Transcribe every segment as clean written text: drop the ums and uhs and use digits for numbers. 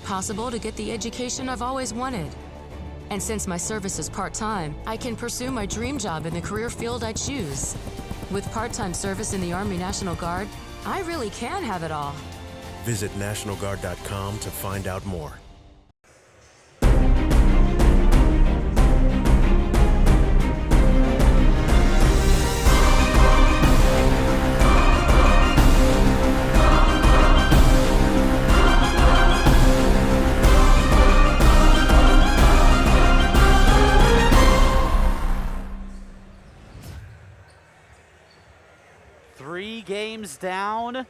possible to get the education I've always wanted. And since my service is part-time, I can pursue my dream job in the career field I choose. With part-time service in the Army National Guard, I really can have it all. Visit NationalGuard.com to find out more. Games down.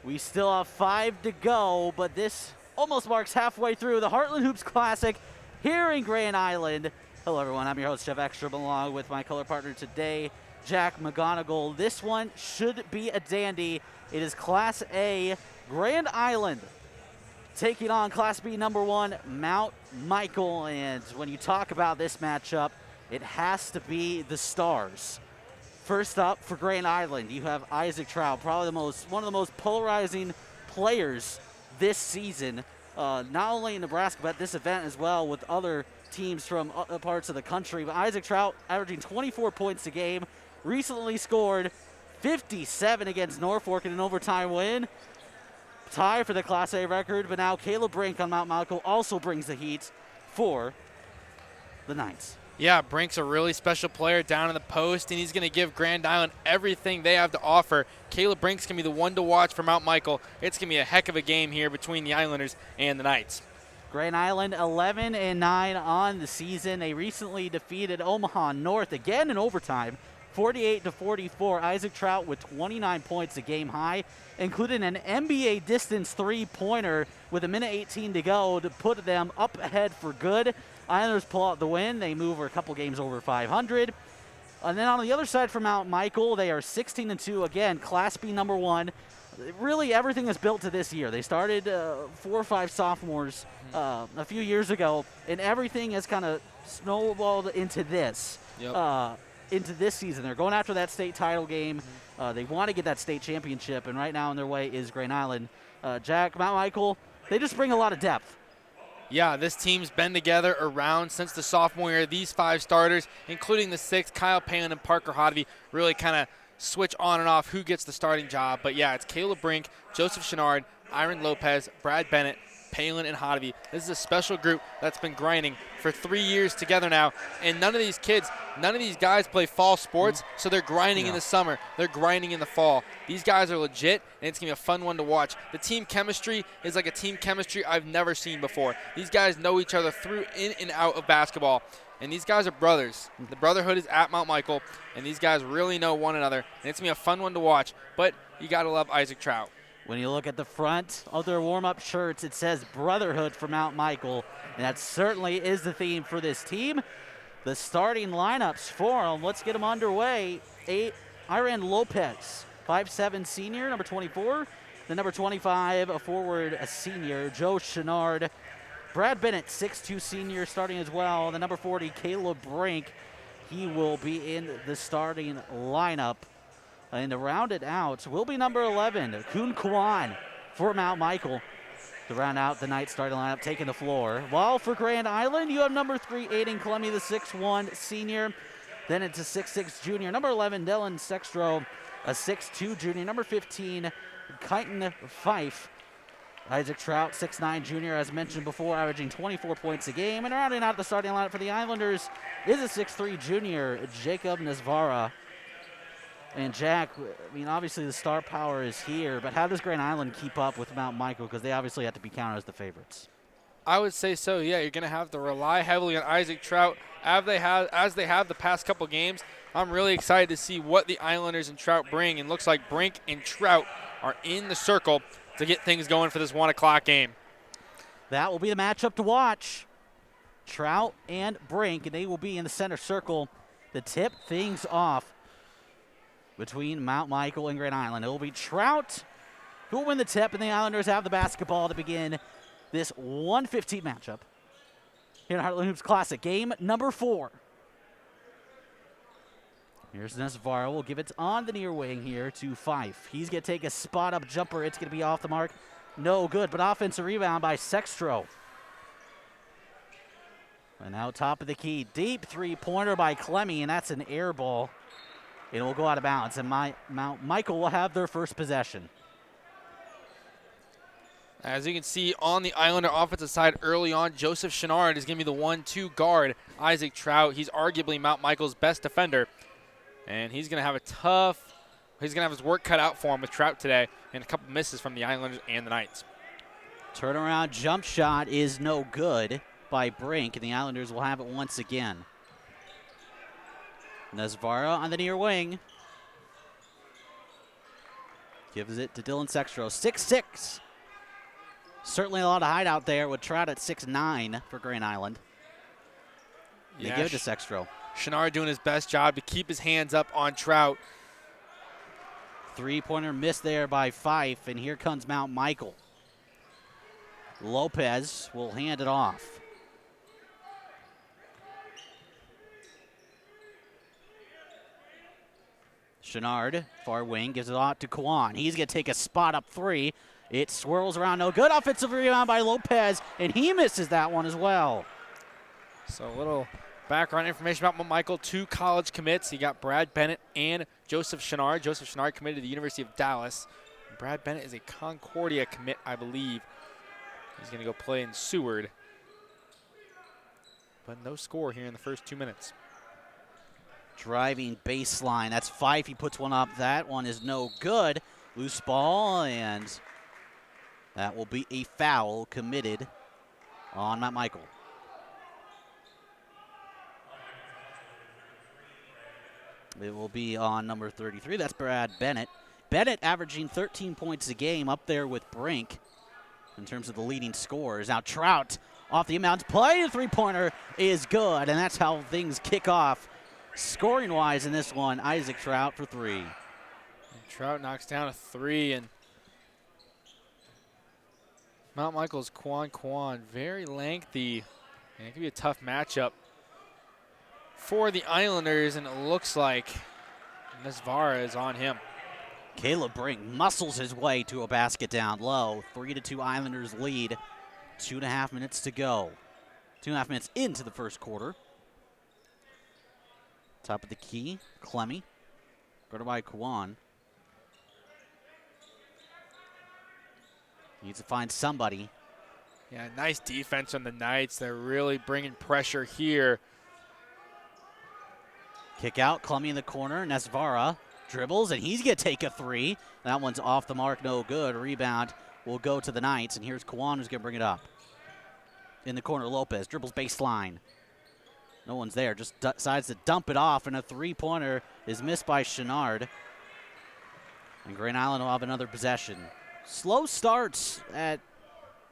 We still have 5 to go, but this almost marks halfway through the Heartland Hoops Classic here in Grand Island. Hello, everyone. I'm your host, Geoff Exstrom, along with my color partner today, Jack McGonigal. This one should be a dandy. It is Class A Grand Island taking on Class B number 1 Mount Michael. And when you talk about this matchup, it has to be the stars. First up for Grand Island, you have Isaac Trout, probably one of the most polarizing players this season, not only in Nebraska, but this event as well with other teams from other parts of the country. But Isaac Trout averaging 24 points a game, recently scored 57 against Norfolk in an overtime win. Tie for the Class A record, but now Caleb Brink on Mount Michael also brings the heat for the Knights. Yeah, Brink's a really special player down in the post, and he's going to give Grand Island everything they have to offer. Caleb Brink's going to be the one to watch for Mount Michael. It's going to be a heck of a game here between the Islanders and the Knights. Grand Island 11-9 on the season. They recently defeated Omaha North again in overtime, 48-44. Isaac Trout with 29 points, a game high, including an NBA distance three-pointer with 1:18 to go to put them up ahead for good. Islanders pull out the win. They move a couple games over 500. And then on the other side for Mount Michael, they are 16-2. Again, Class B number 1. Really, everything is built to this year. They started 4 or 5 sophomores a few years ago, and everything has kind of snowballed into this. Into this season. They're going after that state title game. They want to get that state championship, and right now on their way is Grand Island. Jack, Mount Michael, they just bring a lot of depth. Yeah, this team's been together around since the sophomore year. These 5 starters, including the 6, Kyle Palin and Parker Hodvey, really kind of switch on and off who gets the starting job. But, yeah, it's Caleb Brink, Joseph Chenard, Iron Lopez, Brad Bennett, Palin, and Hodvey. This is a special group that's been grinding for 3 years together now. And none of these guys play fall sports, so they're grinding in the summer. They're grinding in the fall. These guys are legit, and it's going to be a fun one to watch. The team chemistry is like a team chemistry I've never seen before. These guys know each other through in and out of basketball. And these guys are brothers. The brotherhood is at Mount Michael, and these guys really know one another. And it's going to be a fun one to watch. But you got to love Isaac Trout. When you look at the front of their warm-up shirts, it says Brotherhood for Mount Michael, and that certainly is the theme for this team. The starting lineups for them, let's get them underway. Iran Lopez, 5'7" senior, number 24. The number 25, a forward, a senior, Joe Chenard. Brad Bennett, 6'2" senior, starting as well. The number 40, Caleb Brink, he will be in the starting lineup. And to round it out will be number 11, Kun Kwan for Mount Michael. To round out the night starting lineup, taking the floor. While for Grand Island, you have number 3, Aiden Clemmy, the 6'1" senior. Then it's a 6'6" junior. Number 11, Dylan Sextro, a 6'2" junior. Number 15, Kyton Fife. Isaac Trout, 6'9" junior, as mentioned before, averaging 24 points a game. And rounding out the starting lineup for the Islanders is a 6'3" junior, Jacob Nesvara. And Jack, I mean, obviously the star power is here, but how does Grand Island keep up with Mount Michael? Because they obviously have to be counted as the favorites. I would say so, yeah. You're going to have to rely heavily on Isaac Trout as they have the past couple games. I'm really excited to see what the Islanders and Trout bring. And looks like Brink and Trout are in the circle to get things going for this 1 o'clock game. That will be the matchup to watch. Trout and Brink, and they will be in the center circle to tip things off between Mount Michael and Grand Island. It will be Trout who will win the tip, and the Islanders have the basketball to begin this 1:15 matchup here at Heartland Hoops Classic. Game number 4. Here's Nesvaro. We'll give it on the near wing here to Fife. He's going to take a spot-up jumper. It's going to be off the mark. No good, but offensive rebound by Sextro. And now top of the key, deep three-pointer by Clemmy, and that's an air ball. It will go out of bounds, and Mount Michael will have their first possession. As you can see on the Islander offensive side early on, Joseph Chenard is going to be the 1-2 guard. Isaac Trout, he's arguably Mount Michael's best defender. And he's going to have he's going to have his work cut out for him with Trout today, and a couple misses from the Islanders and the Knights. Turnaround jump shot is no good by Brink, and the Islanders will have it once again. Nesvara on the near wing. Gives it to Dylan Sextro. 6'6". Certainly a lot of height out there with Trout at 6'9" for Grand Island. They give it to Sextro. Chenard doing his best job to keep his hands up on Trout. Three-pointer missed there by Fife, and here comes Mount Michael. Lopez will hand it off. Chenard, far wing, gives it out to Kwan. He's going to take a spot up three. It swirls around, no good. Offensive rebound by Lopez, and he misses that one as well. So a little background information about Michael. 2 college commits. He got Brad Bennett and Joseph Chenard. Joseph Chenard committed to the University of Dallas. Brad Bennett is a Concordia commit, I believe. He's going to go play in Seward. But no score here in the first 2 minutes. Driving baseline. That's Fife. He puts one up. That one is no good. Loose ball, and that will be a foul committed on Mount Michael. It will be on number 33. That's Brad Bennett. Bennett averaging 13 points a game, up there with Brink in terms of the leading scorers. Now Trout off the inbounds play. The three-pointer is good, and that's how things kick off scoring-wise in this one. Isaac Trout for 3. And Trout knocks down a 3, and Mount Michael's Kwan, very lengthy, and it could be a tough matchup for the Islanders, and it looks like Nesvara is on him. Caleb Brink muscles his way to a basket down low. 3-2 Islanders lead. 2.5 minutes to go. 2.5 minutes into the first quarter. Top of the key, Clemmy. Guarded by Kwan. Needs to find somebody. Yeah, nice defense on the Knights. They're really bringing pressure here. Kick out, Clemmy in the corner. Nesvara dribbles, and he's going to take a 3. That one's off the mark, no good. Rebound will go to the Knights, and here's Kwan who's going to bring it up. In the corner, Lopez dribbles baseline. No one's there, just decides to dump it off, and a three-pointer is missed by Chenard. And Grand Island will have another possession. Slow starts at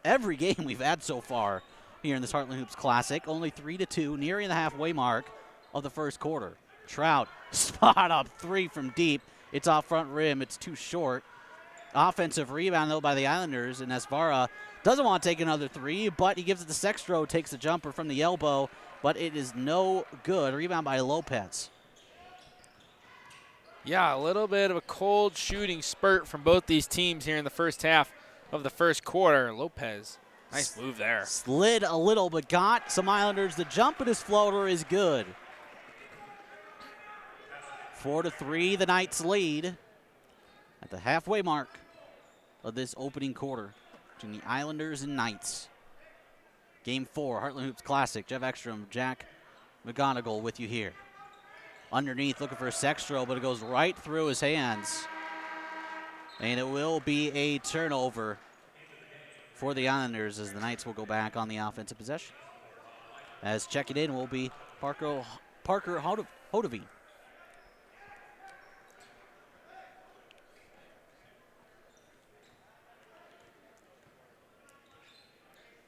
every game we've had so far here in this Heartland Hoops Classic. Only 3-2, nearing the halfway mark of the first quarter. Trout, spot up 3 from deep. It's off front rim, it's too short. Offensive rebound, though, by the Islanders, and Nesvara doesn't want to take another 3, but he gives it to Sextro, takes the jumper from the elbow, but it is no good. Rebound by Lopez. Yeah, a little bit of a cold shooting spurt from both these teams here in the first half of the first quarter. Lopez, nice move there. Slid a little, but got some Islanders. The jump at his floater is good. 4-3, the Knights lead at the halfway mark of this opening quarter between the Islanders and Knights. Game 4, Heartland Hoops Classic. Geoff Exstrom, Jack McGonigal with you here. Underneath, looking for a Sextro, but it goes right through his hands. And it will be a turnover for the Islanders as the Knights will go back on the offensive possession. As checking in will be Parker Hodovy.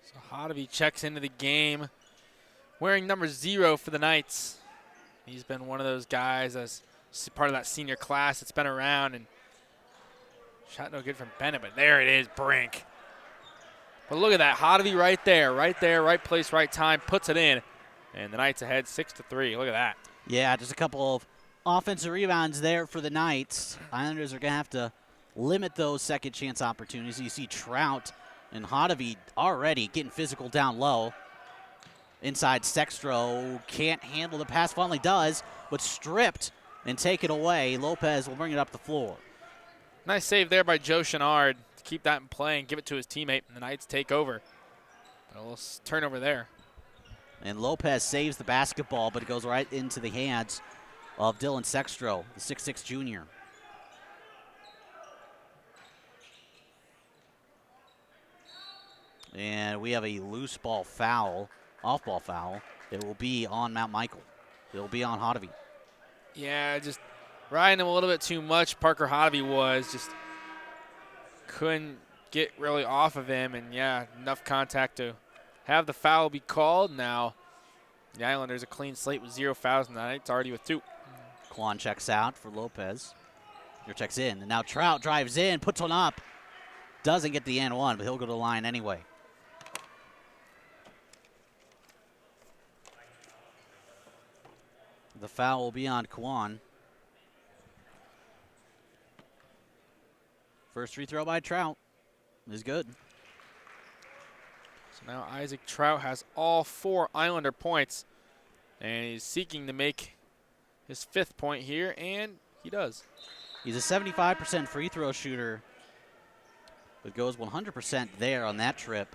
So Hodovy checks into the game wearing number 0 for the Knights. He's been one of those guys as part of that senior class that's been around, and shot no good from Bennett, but there it is, Brink. But look at that, Hodovy right there, right place, right time, puts it in, and the Knights ahead 6-3. Look at that. Yeah, just a couple of offensive rebounds there for the Knights. Islanders are going to have to limit those second chance opportunities. You see Trout and Hodovy already getting physical down low. Inside, Sextro can't handle the pass, finally does, but stripped and taken away. Lopez will bring it up the floor. Nice save there by Joe Chenard to keep that in play and give it to his teammate, and the Knights take over. But a little turnover there. And Lopez saves the basketball, but it goes right into the hands of Dylan Sextro, the 6'6 junior. And we have a loose ball foul, off-ball foul. It will be on Mount Michael. It will be on Hotovy. Yeah, just riding him a little bit too much. Parker Hotovy was just couldn't get really off of him, and yeah, enough contact to have the foul be called. Now the Islanders a clean slate with 0 fouls tonight. It's already with 2. Kwan checks out for Lopez. Or checks in, and now Trout drives in, puts one up. Doesn't get the N1, but he'll go to the line anyway. The foul will be on Kwan. First free throw by Trout is good. So now Isaac Trout has all 4 Islander points, and he's seeking to make his 5th point here, and he does. He's a 75% free throw shooter, but goes 100% there on that trip.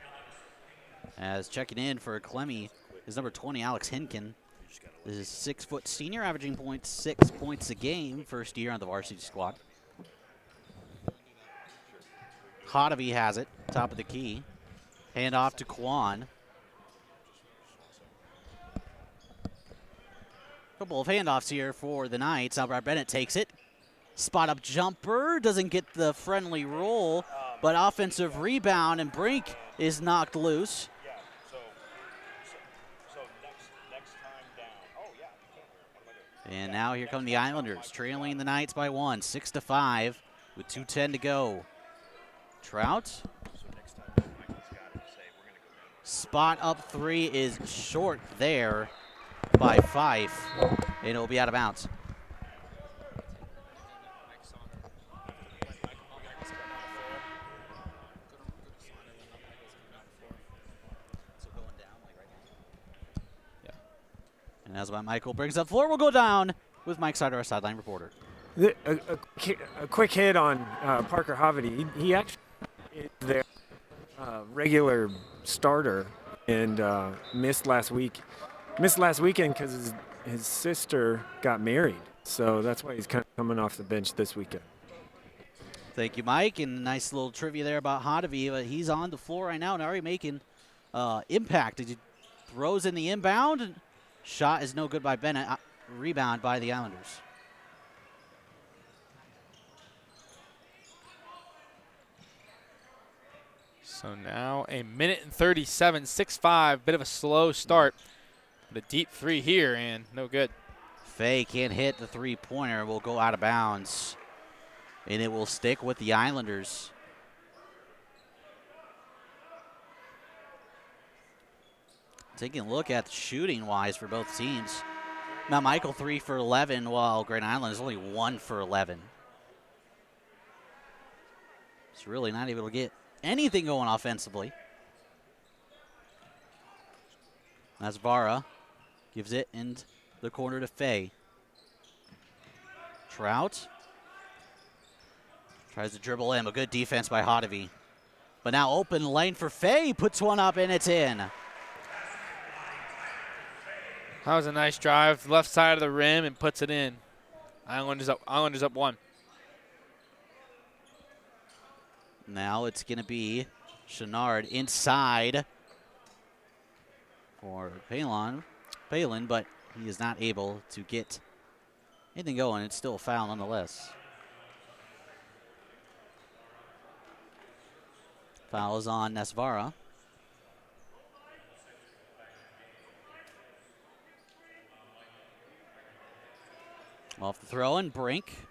As checking in for Clemmy is number 20, Alex Hinken. This is 6-foot senior, averaging 6 points a game, first year on the varsity squad. Hotovy has it, top of the key. Hand off to Kwan. Couple of handoffs here for the Knights. Albert Bennett takes it. Spot up jumper, doesn't get the friendly roll, but offensive rebound, and Brink is knocked loose. And now here come the Islanders, trailing the Knights by 1, 6-5, with 2:10 to go. Trout. Spot up 3 is short there by Fife, and it'll be out of bounds. And as Michael brings up floor, will go down with Mike Sider, our sideline reporter. A quick hit on Parker Hotovy. He actually is their regular starter and missed last week. Missed last weekend because his sister got married. So that's why he's kind of coming off the bench this weekend. Thank you, Mike. And nice little trivia there about Hotovy. But he's on the floor right now and already making impact. He throws in the inbound. And shot is no good by Bennett. Rebound by the Islanders. So now a minute and 37, 6-5. Bit of a slow start. The deep 3 here, and no good. Fay can't hit the three-pointer. Will go out of bounds. And it will stick with the Islanders. Taking a look at shooting-wise for both teams. Now Michael 3 for 11, while Grand Island is only 1 for 11. It's really not able to get anything going offensively. That's Vara. Gives it in the corner to Fay. Trout. Tries to dribble in, but good defense by Hotovy. But now open lane for Fay. Puts one up, and it's in. That was a nice drive, left side of the rim, and puts it in. Islanders up 1. Now it's going to be Chenard inside for Palin, but he is not able to get anything going. It's still a foul nonetheless. Foul is on Nesvara. Off the throw and Brink.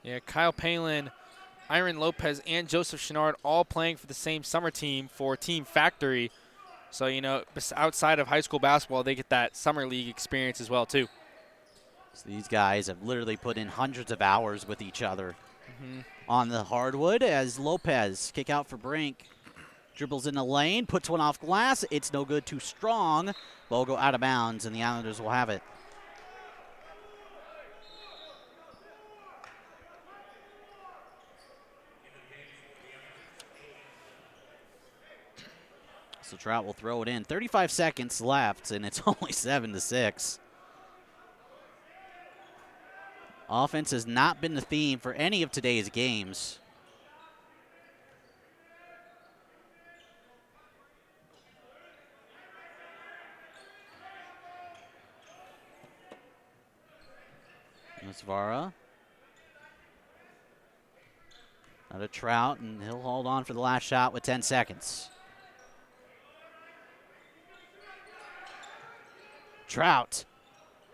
Yeah, Kyle Palin, Iron Lopez, and Joseph Chenard all playing for the same summer team for Team Factory. So, you know, outside of high school basketball, they get that summer league experience as well, too. So these guys have literally put in hundreds of hours with each other on the hardwood as Lopez kick out for Brink. Dribbles in the lane, puts one off glass. It's no good, too strong. Ball go out of bounds, and the Islanders will have it. So Trout will throw it in. 35 seconds left, and it's only 7-6. Offense has not been the theme for any of today's games. Svara. Out of Trout, and he'll hold on for the last shot with 10 seconds. Trout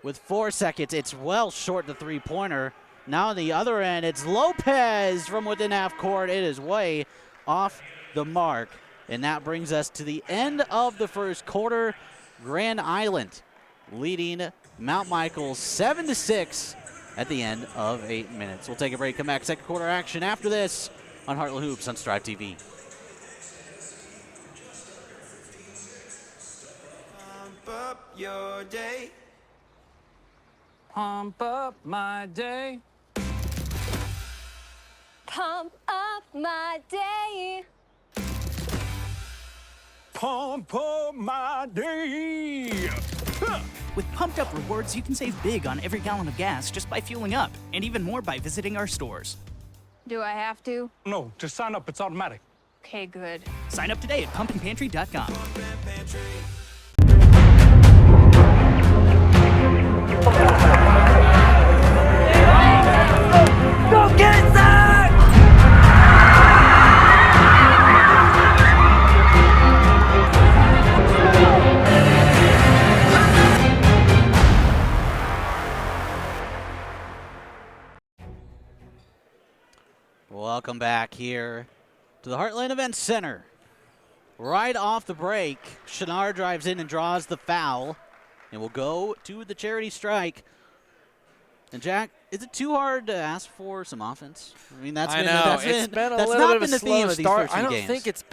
with 4 seconds. It's well short the three-pointer. Now on the other end, it's Lopez from within half court. It is way off the mark. And that brings us to the end of the first quarter. Grand Island leading Mount Michael 7-6 at the end of 8 minutes. We'll take a break, come back, second quarter action after this on Heartland Hoops on Strive TV. Up your day. Pump up my day. Pump up my day. Pump up my day. With Pumped Up Rewards, you can save big on every gallon of gas just by fueling up, and even more by visiting our stores. Do I have to? No, just sign up. It's automatic. Okay, good. Sign up today at pumpkinpantry.com. Go get it, Zach! Welcome back here to the Heartland Event Center. Right off the break, Shinar drives in and draws the foul, and we'll go to the charity strike. And Jack, is it too hard to ask for some offense? I mean, that's been it's been a little bit of a slow start. I don't think it's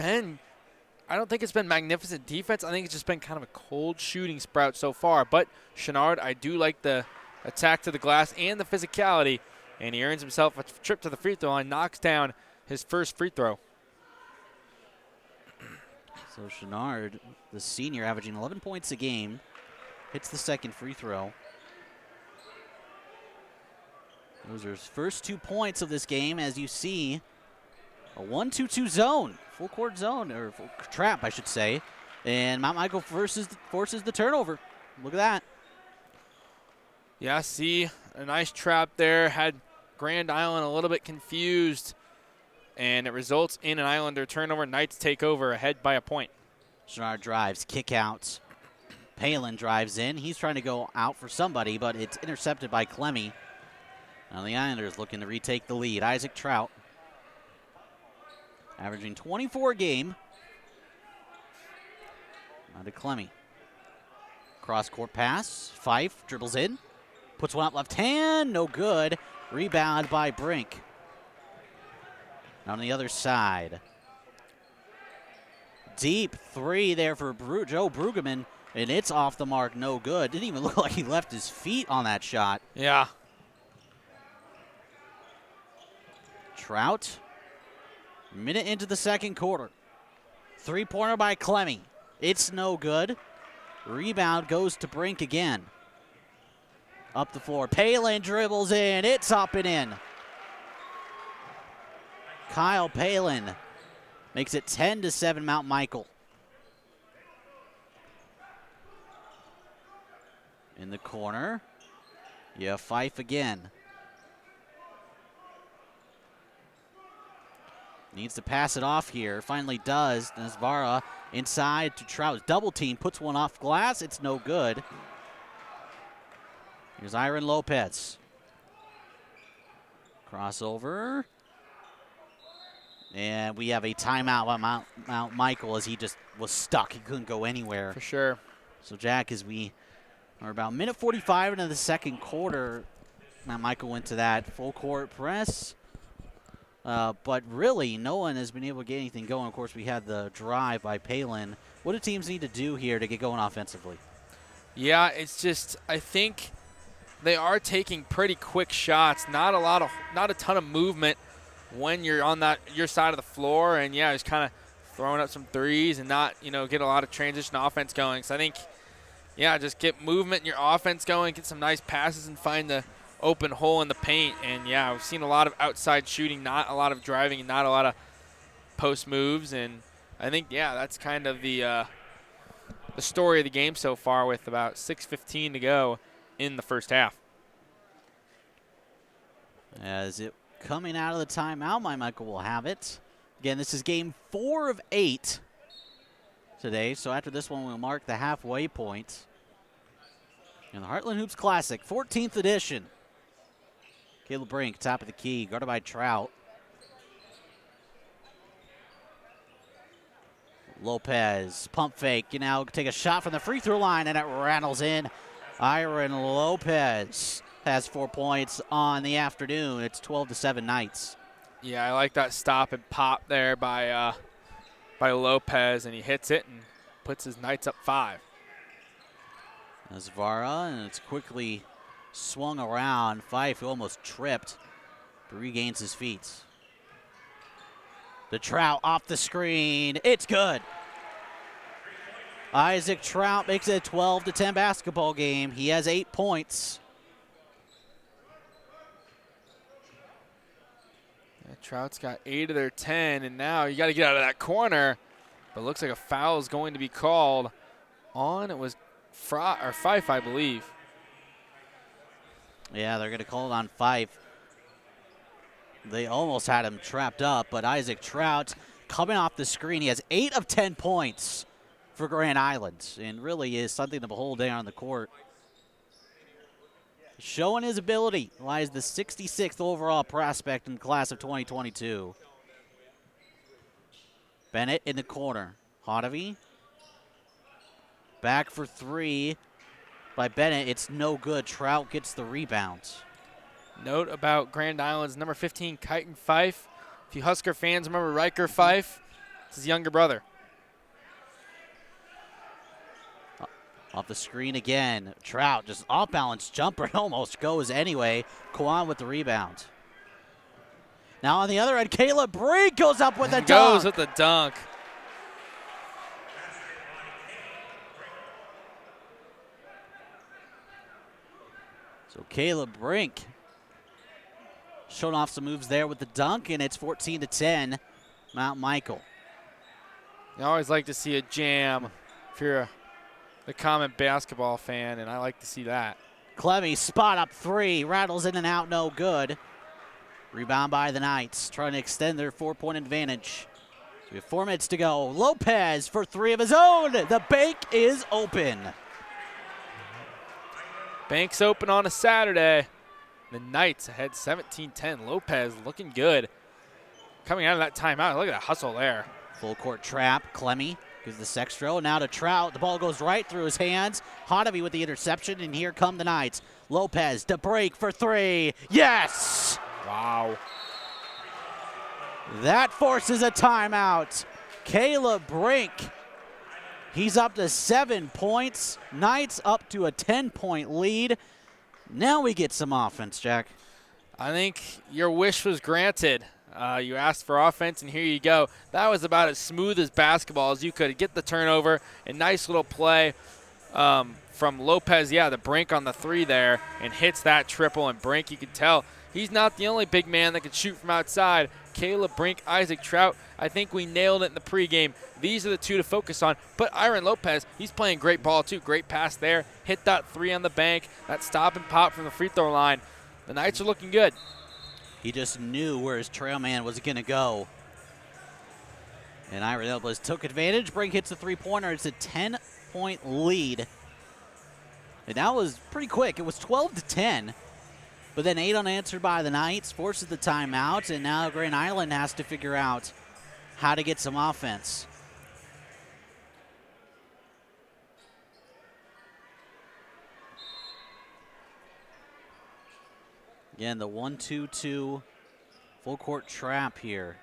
been magnificent defense. I think it's just been kind of a cold shooting sprout so far. But Chenard, I do like the attack to the glass and the physicality, and he earns himself a trip to the free throw line, knocks down his first free throw. So Chenard, the senior, averaging 11 points a game, hits the second free throw. Those are his first 2 points of this game. As you see, a 1-2-2 zone, full court zone, or full trap, I should say. And Mount Michael forces the turnover. Look at that. Yeah, see, a nice trap there. Had Grand Island a little bit confused, and it results in an Islander turnover. Knights take over, ahead by a point. Chenard drives, kick out. Palin drives in. He's trying to go out for somebody, but it's intercepted by Clemmy. Now the Islanders looking to retake the lead. Isaac Trout, averaging 24 a game. Now to Clemmy. Cross-court pass. Fife dribbles in. Puts one up left hand. No good. Rebound by Brink. On the other side. Deep three there for Joe Brueggemann, and it's off the mark. No good. Didn't even look like he left his feet on that shot. Yeah. Trout, minute into the second quarter. Three-pointer by Clemmy. It's no good. Rebound goes to Brink again. Up the floor. Palin dribbles in. It's up and in. Kyle Palin makes it 10-7 Mount Michael. In the corner. Yeah, Fife again. Needs to pass it off here. Finally does. Nasvara inside to Trout. Double team. Puts one off glass. It's no good. Here's Iron Lopez. Crossover. And we have a timeout by Mount Michael as he just was stuck. He couldn't go anywhere. For sure. So, Jack, as we are about minute 45 into the second quarter, Mount Michael went to that full court press. But really, no one has been able to get anything going. Of course, we had the drive by Palin. What do teams need to do here to get going offensively? Yeah, it's just, I think they are taking pretty quick shots. Not a ton of movement when you're on your side of the floor, and yeah, just kind of throwing up some threes and not, get a lot of transition offense going. So I think, yeah, just get movement in your offense going, get some nice passes, and find the open hole in the paint. And yeah, we've seen a lot of outside shooting, not a lot of driving, and not a lot of post moves. And I think, yeah, that's kind of the story of the game so far, with about 6:15 to go in the first half. As it coming out of the timeout, Michael will have it. Again, this is game 4 of 8 today, so after this one, we'll mark the halfway point. In the Heartland Hoops Classic, 14th edition. Caleb Brink, top of the key, guarded by Trout. Lopez, pump fake, take a shot from the free throw line, and it rattles in. Iron Lopez has 4 points on the afternoon. It's 12-7 Knights. Yeah, I like that stop and pop there by Lopez, and he hits it and puts his Knights up 5. As Vara, and it's quickly swung around. Fife, who almost tripped, regains his feet. The Trout off the screen. It's good. Isaac Trout makes it a 12-10 basketball game. He has 8 points. Yeah, Trout's got 8 of their 10, and now you got to get out of that corner. But it looks like a foul is going to be called on. It was Fife, I believe. Yeah, they're going to call it on Fife. They almost had him trapped up, but Isaac Trout coming off the screen. He has 8 of 10 points for Grand Island, and really is something to behold there on the court. Showing his ability, lies the 66th overall prospect in the class of 2022. Bennett in the corner. Hotovy. Back for 3 by Bennett. It's no good. Trout gets the rebound. Note about Grand Island's number 15, Kyton Fife. If you Husker fans remember Riker Fife, it's his younger brother. Off the screen again. Trout just off-balance jumper. It almost goes anyway. Kwan with the rebound. Now on the other end, Caleb Brink goes up with a dunk. Goes with the dunk. So Caleb Brink showing off some moves there with the dunk, and it's 14-10, Mount Michael. You always like to see a jam if you're the common basketball fan, and I like to see that. Clemmy, spot up 3, rattles in and out, no good. Rebound by the Knights, trying to extend their 4-point advantage. So we have 4 minutes to go. Lopez for 3 of his own. The bank is open. Bank's open on a Saturday. The Knights ahead 17-10. Lopez looking good. Coming out of that timeout, look at that hustle there. Full court trap, Clemmy gives the Sextro. Now to Trout, the ball goes right through his hands. Hotovy with the interception, and here come the Knights. Lopez to break for 3. Yes! Wow. That forces a timeout. Caleb Brink, he's up to 7 points. Knights up to a 10-point lead. Now we get some offense, Jack. I think your wish was granted. You asked for offense, and here you go. That was about as smooth as basketball as you could. Get the turnover, a nice little play from Lopez. Yeah, the Brink on the 3 there, and hits that triple. And Brink, you can tell, he's not the only big man that can shoot from outside. Caleb Brink, Isaac Trout, I think we nailed it in the pregame. These are the 2 to focus on. But Iron Lopez, he's playing great ball too. Great pass there. Hit that 3 on the bank. That stop and pop from the free throw line. The Knights are looking good. He just knew where his trail man was going to go. And Iron Lopez took advantage. Brink hits the 3-pointer. It's a 10-point lead. And that was pretty quick. It was 12-10. But then 8 unanswered by the Knights, forces the timeout, and now Grand Island has to figure out how to get some offense. Again, the 1-2-2 Full court trap here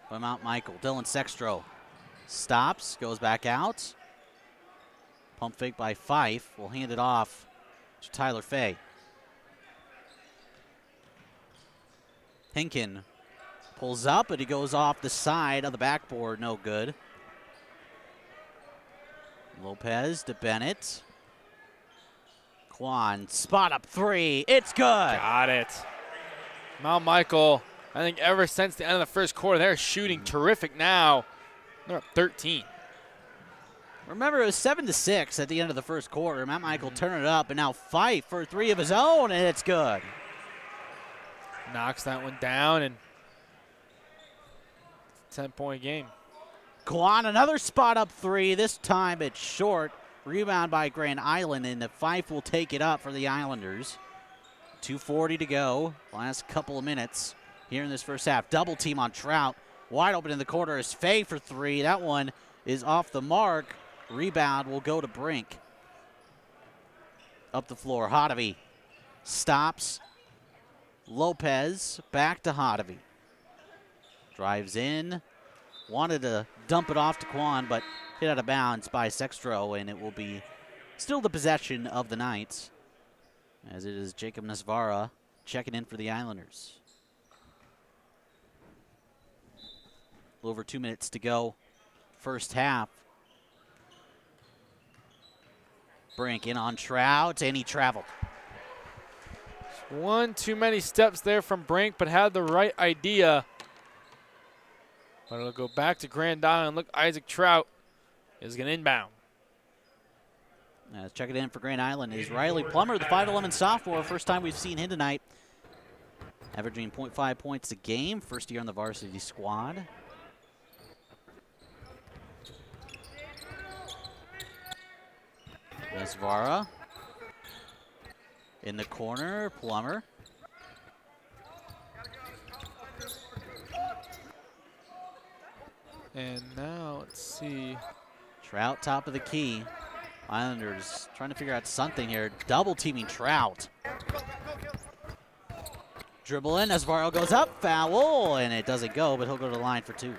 by Mount Michael. Dylan Sextro stops, goes back out. Pump fake by Fife. Will hand it off to Tyler Fay. Hinken pulls up, but he goes off the side of the backboard. No good. Lopez to Bennett. Quan, spot up three. It's good. Got it. Mount Michael, I think ever since the end of the first quarter, they're shooting terrific now. They're up 13. Remember, it was 7-6 at the end of the first quarter. Mount Michael turning it up, and now Fife for three of his own, and it's good. Knocks that one down, and 10-point game. Quan, another spot up three. This time it's short. Rebound by Grand Island, and the Fife will take it up for the Islanders. 2:40 to go. Last couple of minutes here in this first half. Double team on Trout. Wide open in the corner is Fay for three. That one is off the mark. Rebound will go to Brink. Up the floor, Hodovy stops. Lopez back to Hodovy. Drives in. Wanted to dump it off to Quan, but hit out of bounds by Sextro, and it will be still the possession of the Knights, as it is Jacob Nesvara checking in for the Islanders. A little over 2 minutes to go, first half. Brink in on Trout, and he traveled. One too many steps there from Brink, but had the right idea. But it'll go back to Grand Island. Look, Isaac Trout is going to inbound. Check it in for Grand Island is Riley Plummer, the 5'11 sophomore. First time we've seen him tonight. Averaging 0.5 points a game. First year on the varsity squad. Nesvara in the corner. Plummer. And now, let's see. Trout, top of the key. Islanders trying to figure out something here. Double teaming Trout. Dribble in, Nesvaro goes up, foul, and it doesn't go, but he'll go to the line for two.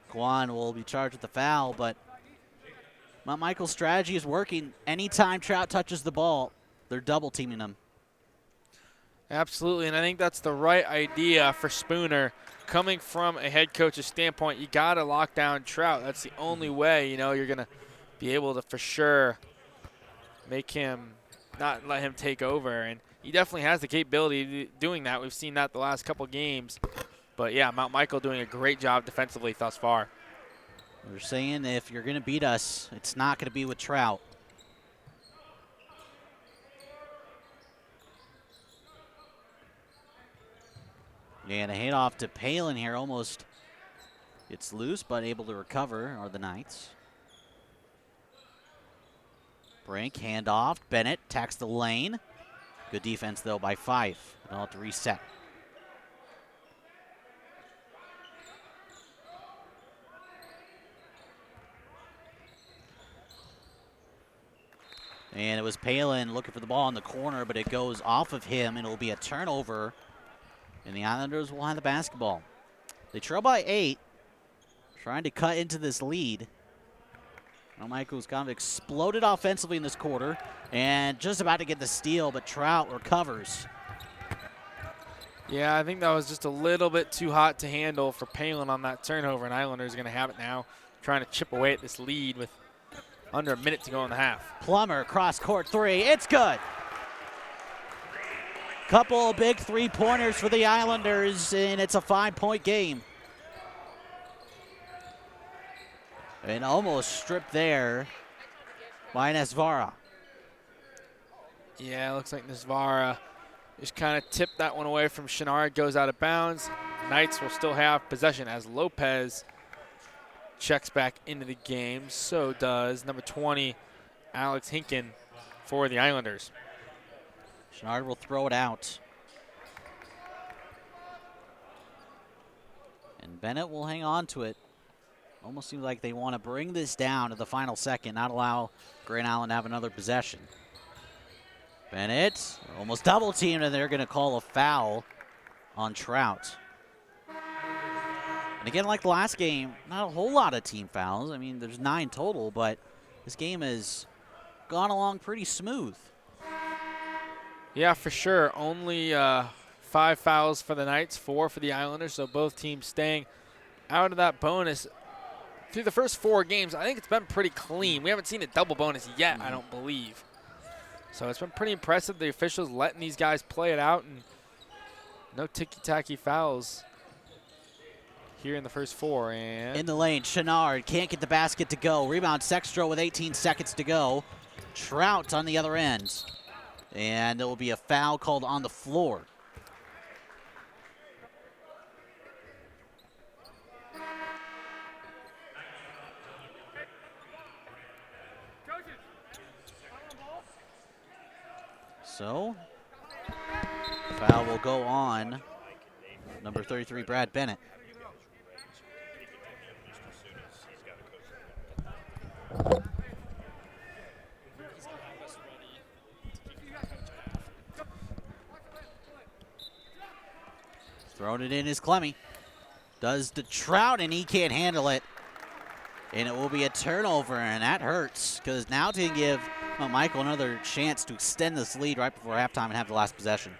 Quan will be charged with the foul, but Mount Michael's strategy is working. Anytime Trout touches the ball, they're double teaming him. Absolutely, and I think that's the right idea for Spooner. Coming from a head coach's standpoint, you got to lock down Trout. That's the only way, you know, you're going to be able to for sure make him, not let him take over. And he definitely has the capability of doing that. We've seen that the last couple games. But, yeah, Mount Michael doing a great job defensively thus far. They're saying if you're going to beat us, it's not going to be with Trout. And a handoff to Palin here, almost gets loose, but able to recover are the Knights. Brink, handoff. Bennett attacks the lane. Good defense, though, by Fife. They'll have to reset. And it was Palin looking for the ball in the corner, but it goes off of him, and it will be a turnover. And the Islanders will have the basketball. They trail by 8, trying to cut into this lead. Mount Michael's kind of exploded offensively in this quarter, and just about to get the steal, but Trout recovers. Yeah, I think that was just a little bit too hot to handle for Palin on that turnover, and Islanders are going to have it now, trying to chip away at this lead with under a minute to go in the half. Plummer, cross court three, it's good. Couple of big three-pointers for the Islanders, and it's a 5-point game. And almost stripped there by Nesvara. Yeah, it looks like Nesvara just kind of tipped that one away from Chenard. Goes out of bounds. Knights will still have possession as Lopez checks back into the game. So does number 20, Alex Hinken, for the Islanders. Chenard will throw it out. And Bennett will hang on to it. Almost seems like they want to bring this down to the final second, not allow Grand Island to have another possession. Bennett almost double teamed, and they're going to call a foul on Trout. And again, like the last game, not a whole lot of team fouls. I mean, there's 9 total, but this game has gone along pretty smooth. Yeah, for sure. Only 5 fouls for the Knights, 4 for the Islanders, so both teams staying out of that bonus. Through the first 4 games, I think it's been pretty clean. We haven't seen a double bonus yet, I don't believe. So it's been pretty impressive. The officials letting these guys play it out, and no ticky-tacky fouls here in the first 4. And in the lane, Chenard can't get the basket to go. Rebound, Exstrom with 18 seconds to go. Trout on the other end. And there will be a foul called on the floor. So, foul will go on number 33, Brad Bennett. Throwing it in is Clemmy. Does the Trout, and he can't handle it. And it will be a turnover, and that hurts, because now to give Michael another chance to extend this lead right before halftime and have the last possession.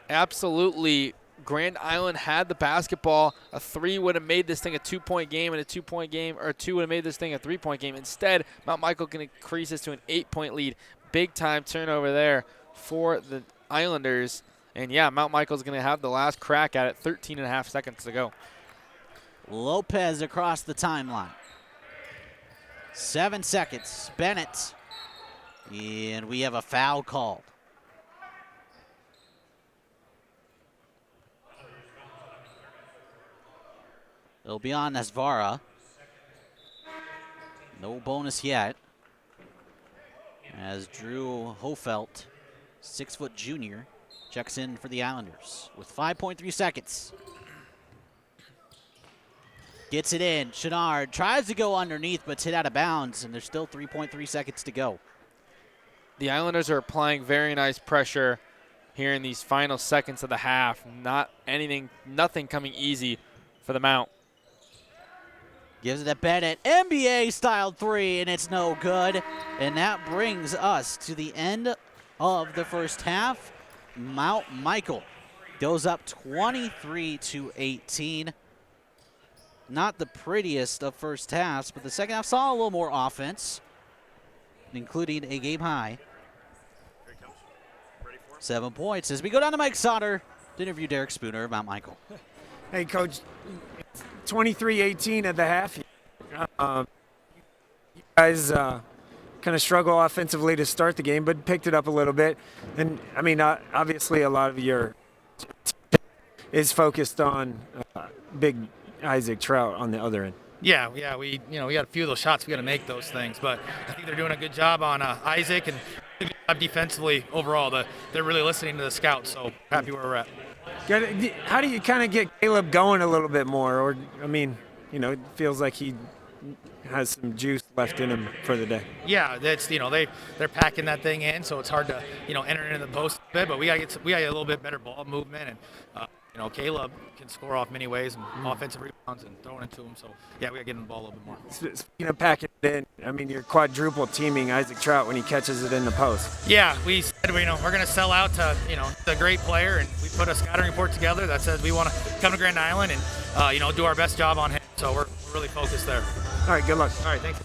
Absolutely. Grand Island had the basketball. A 3 would have made this thing a 2-point game, and a 2-point game, or 2 would have made this thing a 3-point game. Instead, Mount Michael can increase this to an 8-point lead. Big time turnover there for the Islanders. And yeah, Mount Michael's going to have the last crack at it. 13.5 seconds to go. Lopez across the timeline. 7 seconds. Bennett. And we have a foul called. It'll be on Nesvara. No bonus yet. As Drew Hofelt, 6-foot junior, checks in for the Islanders with 5.3 seconds. Gets it in. Chenard tries to go underneath, but it's hit out of bounds, and there's still 3.3 seconds to go. The Islanders are applying very nice pressure here in these final seconds of the half. Nothing coming easy for the Mount. Gives it to Bennett. NBA-style 3, and it's no good. And that brings us to the end of the first half. Mount Michael goes up 23-18. Not the prettiest of first halves, but the second half saw a little more offense, including a game high. 7 points as we go down to Mike Sauter to interview Derek Spooner of Mount Michael. Hey, Coach, 23-18 at the half. You guys kind of struggle offensively to start the game, but picked it up a little bit. And, I mean, obviously a lot of your is focused on big Isaac Trout on the other end. Yeah, we got a few of those shots we got to make those things, but I think they're doing a good job on Isaac and a good job defensively overall. They're really listening to the scouts, so happy where we're at. How do you kind of get Caleb going a little bit more? Or, I mean, it feels like he has some juice left in him for the day. Yeah, that's they're packing that thing in, so it's hard to enter into the post a bit, but we got to get a little bit better ball movement, and Caleb can score off many ways and offensive rebounds and throwing it to him. So yeah, we got to get him the ball a little bit more. Speaking of packing it in, I mean, you're quadruple teaming Isaac Trout when he catches it in the post. Yeah, we said we're going to sell out to the great player, and we put a scouting report together that says we want to come to Grand Island and do our best job on him. So we're really focused there. All right, good luck. All right, thanks.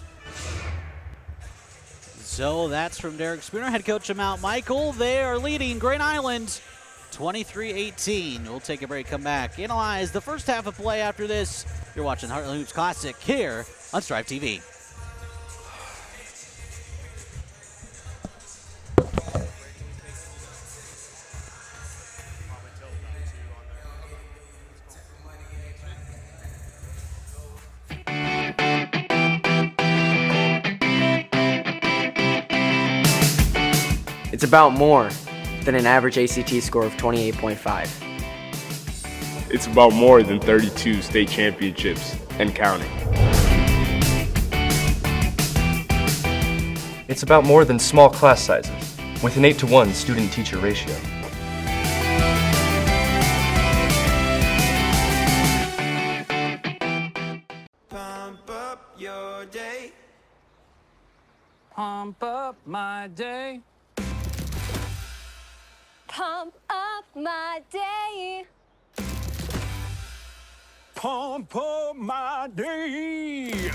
So that's from Derek Spooner, head coach of Mount Michael. They are leading Grand Island 23-18. We'll take a break, come back, analyze the first half of play after this. You're watching Heartland Hoops Classic here on Strive TV. It's about more than an average ACT score of 28.5. It's about more than 32 state championships and counting. It's about more than small class sizes, with an 8-to-1 student-teacher ratio. Pump up your day. Pump up my day. Pump up my day. Pump up my day.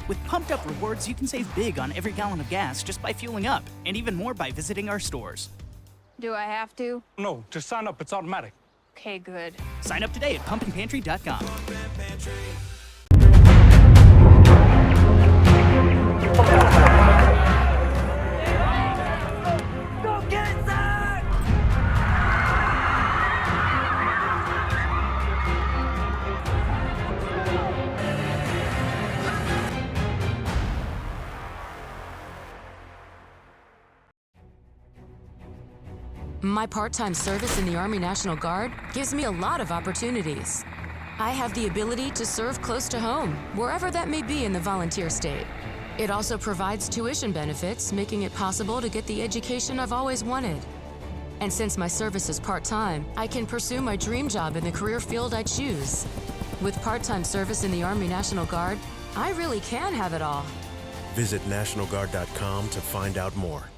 With Pumped Up Rewards, you can save big on every gallon of gas just by fueling up, and even more by visiting our stores. Do I have to? No, to sign up, it's automatic. Okay, good. Sign up today at pumpandpantry.com. Go get that! My part-time service in the Army National Guard gives me a lot of opportunities. I have the ability to serve close to home, wherever that may be in the volunteer state. It also provides tuition benefits, making it possible to get the education I've always wanted. And since my service is part-time, I can pursue my dream job in the career field I choose. With part-time service in the Army National Guard, I really can have it all. Visit nationalguard.com to find out more.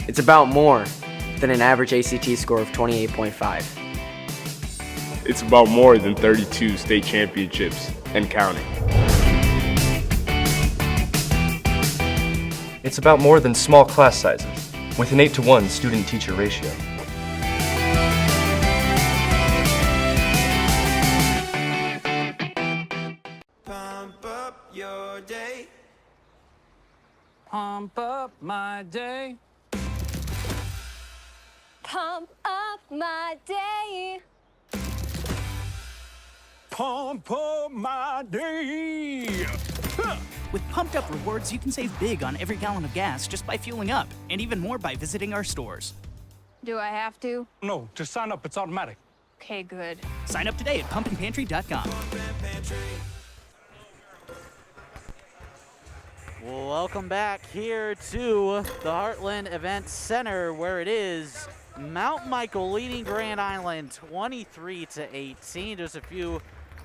It's about more than an average ACT score of 28.5. It's about more than 32 state championships and counting. It's about more than small class sizes, with an 8-to-1 student-teacher ratio. Pump up your day. Pump up my day. Pump up my day. Pump up my day. With Pumped Up Rewards, you can save big on every gallon of gas just by fueling up, and even more by visiting our stores. Do I have to? No, just sign up. It's automatic. Okay, good. Sign up today at pumpandpantry.com. Welcome back here to the Heartland Event Center, where it is Mount Michael leading Grand Island 23-18. Just a few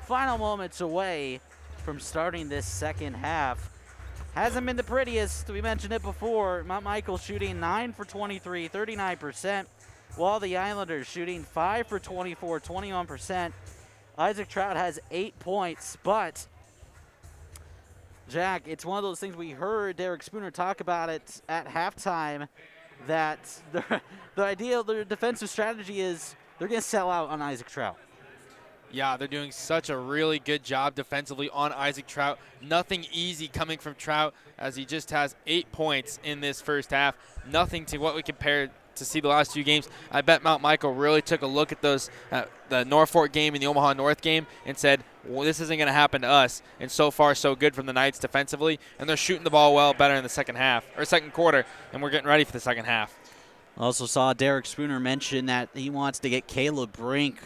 final moments away from starting this second half. Hasn't been the prettiest. We mentioned it before. Mount Michael shooting 9 for 23, 39%, while the Islanders shooting 5 for 24, 21%. Isaac Trout has 8 points, but Jack, it's one of those things we heard Derek Spooner talk about it at halftime, that the idea of their defensive strategy is they're going to sell out on Isaac Trout. Yeah, they're doing such a really good job defensively on Isaac Trout. Nothing easy coming from Trout, as he just has 8 points in this first half. Nothing to what we compared to see the last few games. I bet Mount Michael really took a look at those, the Norfolk game and the Omaha North game, and said, well, this isn't going to happen to us. And so far, so good from the Knights defensively. And they're shooting the ball well better in the second quarter, and we're getting ready for the second half. Also saw Derek Spooner mention that he wants to get Caleb Brink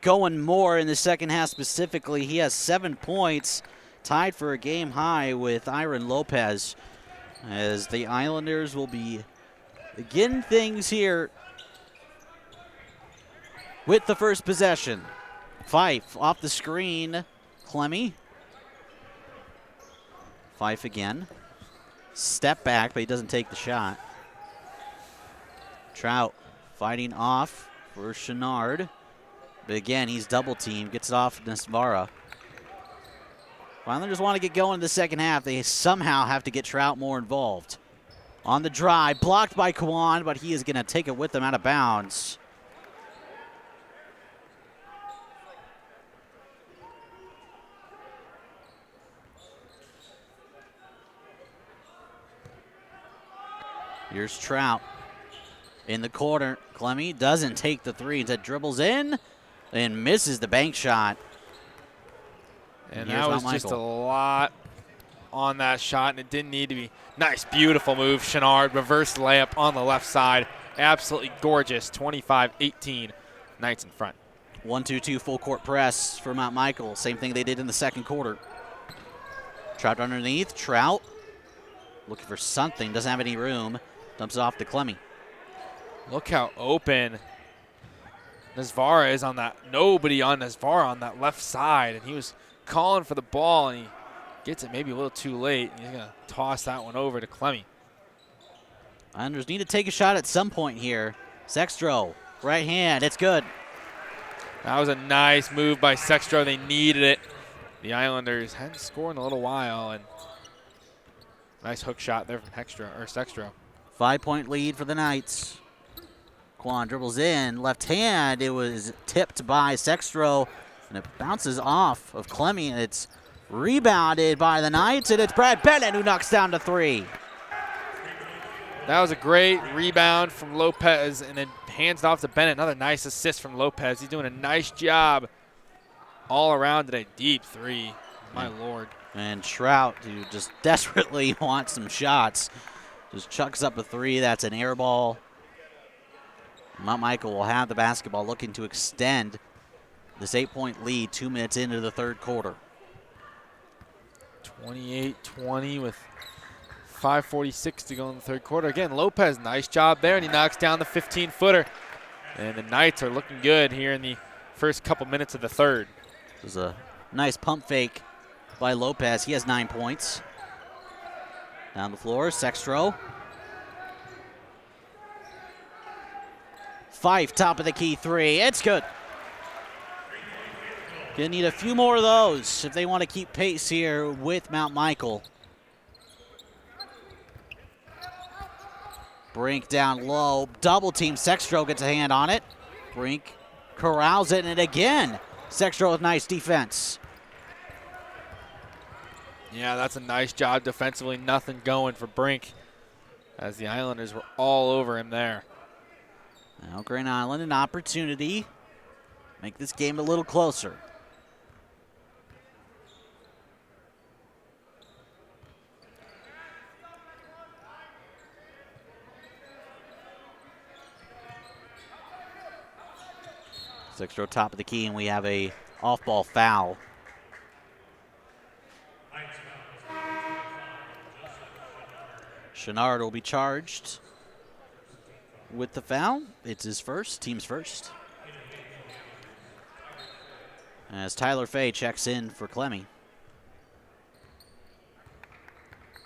going more in the second half specifically. He has 7 points, tied for a game high with Iron Lopez, as the Islanders will be begin things here with the first possession. Fife off the screen. Clemmy. Fife again. Step back, but he doesn't take the shot. Trout fighting off for Chenard. But again, he's double teamed, gets it off Nesvara. Islanders want to get going in the second half. They somehow have to get Trout more involved. On the drive, blocked by Kwan, but he is going to take it with him out of bounds. Here's Trout in the corner. Clemmy doesn't take the three. Instead dribbles in and misses the bank shot. And that was just a lot on that shot, and it didn't need to be. Nice, beautiful move. Chenard, reverse layup on the left side. Absolutely gorgeous. 25-18. Knights in front. 1-2-2 full court press for Mount Michael. Same thing they did in the second quarter. Trout underneath. Trout looking for something. Doesn't have any room. Dumps it off to Clemmy. Look how open Nesvara is on that. Nobody on Nesvara on that left side, and he was calling for the ball, and he gets it maybe a little too late. He's going to toss that one over to Clemmy. Islanders need to take a shot at some point here. Sextro, right hand, it's good. That was a nice move by Sextro. They needed it. The Islanders hadn't scored in a little while, and nice hook shot there from Sextro. 5-point lead for the Knights. Quan dribbles in, left hand. It was tipped by Sextro, and it bounces off of Clemmy, and it's rebounded by the Knights, and it's Brad Bennett who knocks down to three. That was a great rebound from Lopez, and then hands it off to Bennett. Another nice assist from Lopez. He's doing a nice job all around today. Deep three, my lord. And Trout, who just desperately wants some shots, just chucks up a three. That's an air ball. Mount Michael will have the basketball, looking to extend this 8-point lead 2 minutes into the third quarter. 28-20 with 5:46 to go in the third quarter. Again, Lopez, nice job there, and he knocks down the 15-footer. And the Knights are looking good here in the first couple minutes of the third. This is a nice pump fake by Lopez. He has 9 points. Down the floor, Sextro. Fife, top of the key three. It's good. Gonna need a few more of those if they want to keep pace here with Mount Michael. Brink down low. Double team. Sextro gets a hand on it. Brink corrals it, and again, Sextro with nice defense. Yeah, that's a nice job defensively. Nothing going for Brink as the Islanders were all over him there. Now Grand Island an opportunity. Make this game a little closer. Sextro top of the key, and we have a off-ball foul. Chenard will be charged with the foul. It's his first, team's first. As Tyler Fay checks in for Clemmy.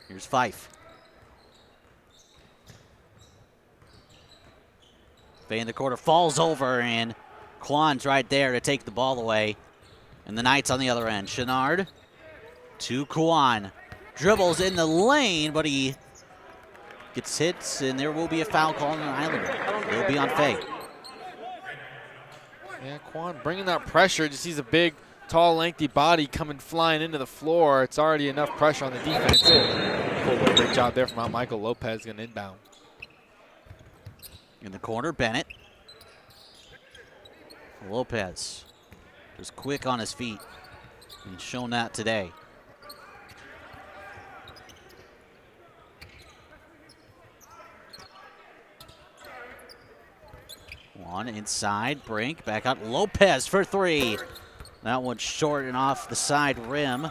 Here's Fife. Fay in the corner, falls over, and Kwan's right there to take the ball away. And the Knights on the other end. Chenard to Kwan. Dribbles in the lane, but he gets hits, and there will be a foul call on the Islander. It'll be on Fay. Yeah, Kwan bringing that pressure. Just sees a big, tall, lengthy body coming flying into the floor. It's already enough pressure on the defense. Cool, great job there from Mount Michael. Lopez going to inbound. In the corner, Bennett. Lopez was quick on his feet. He's shown that today. One inside, Brink, back out, Lopez for three. That one's short and off the side rim.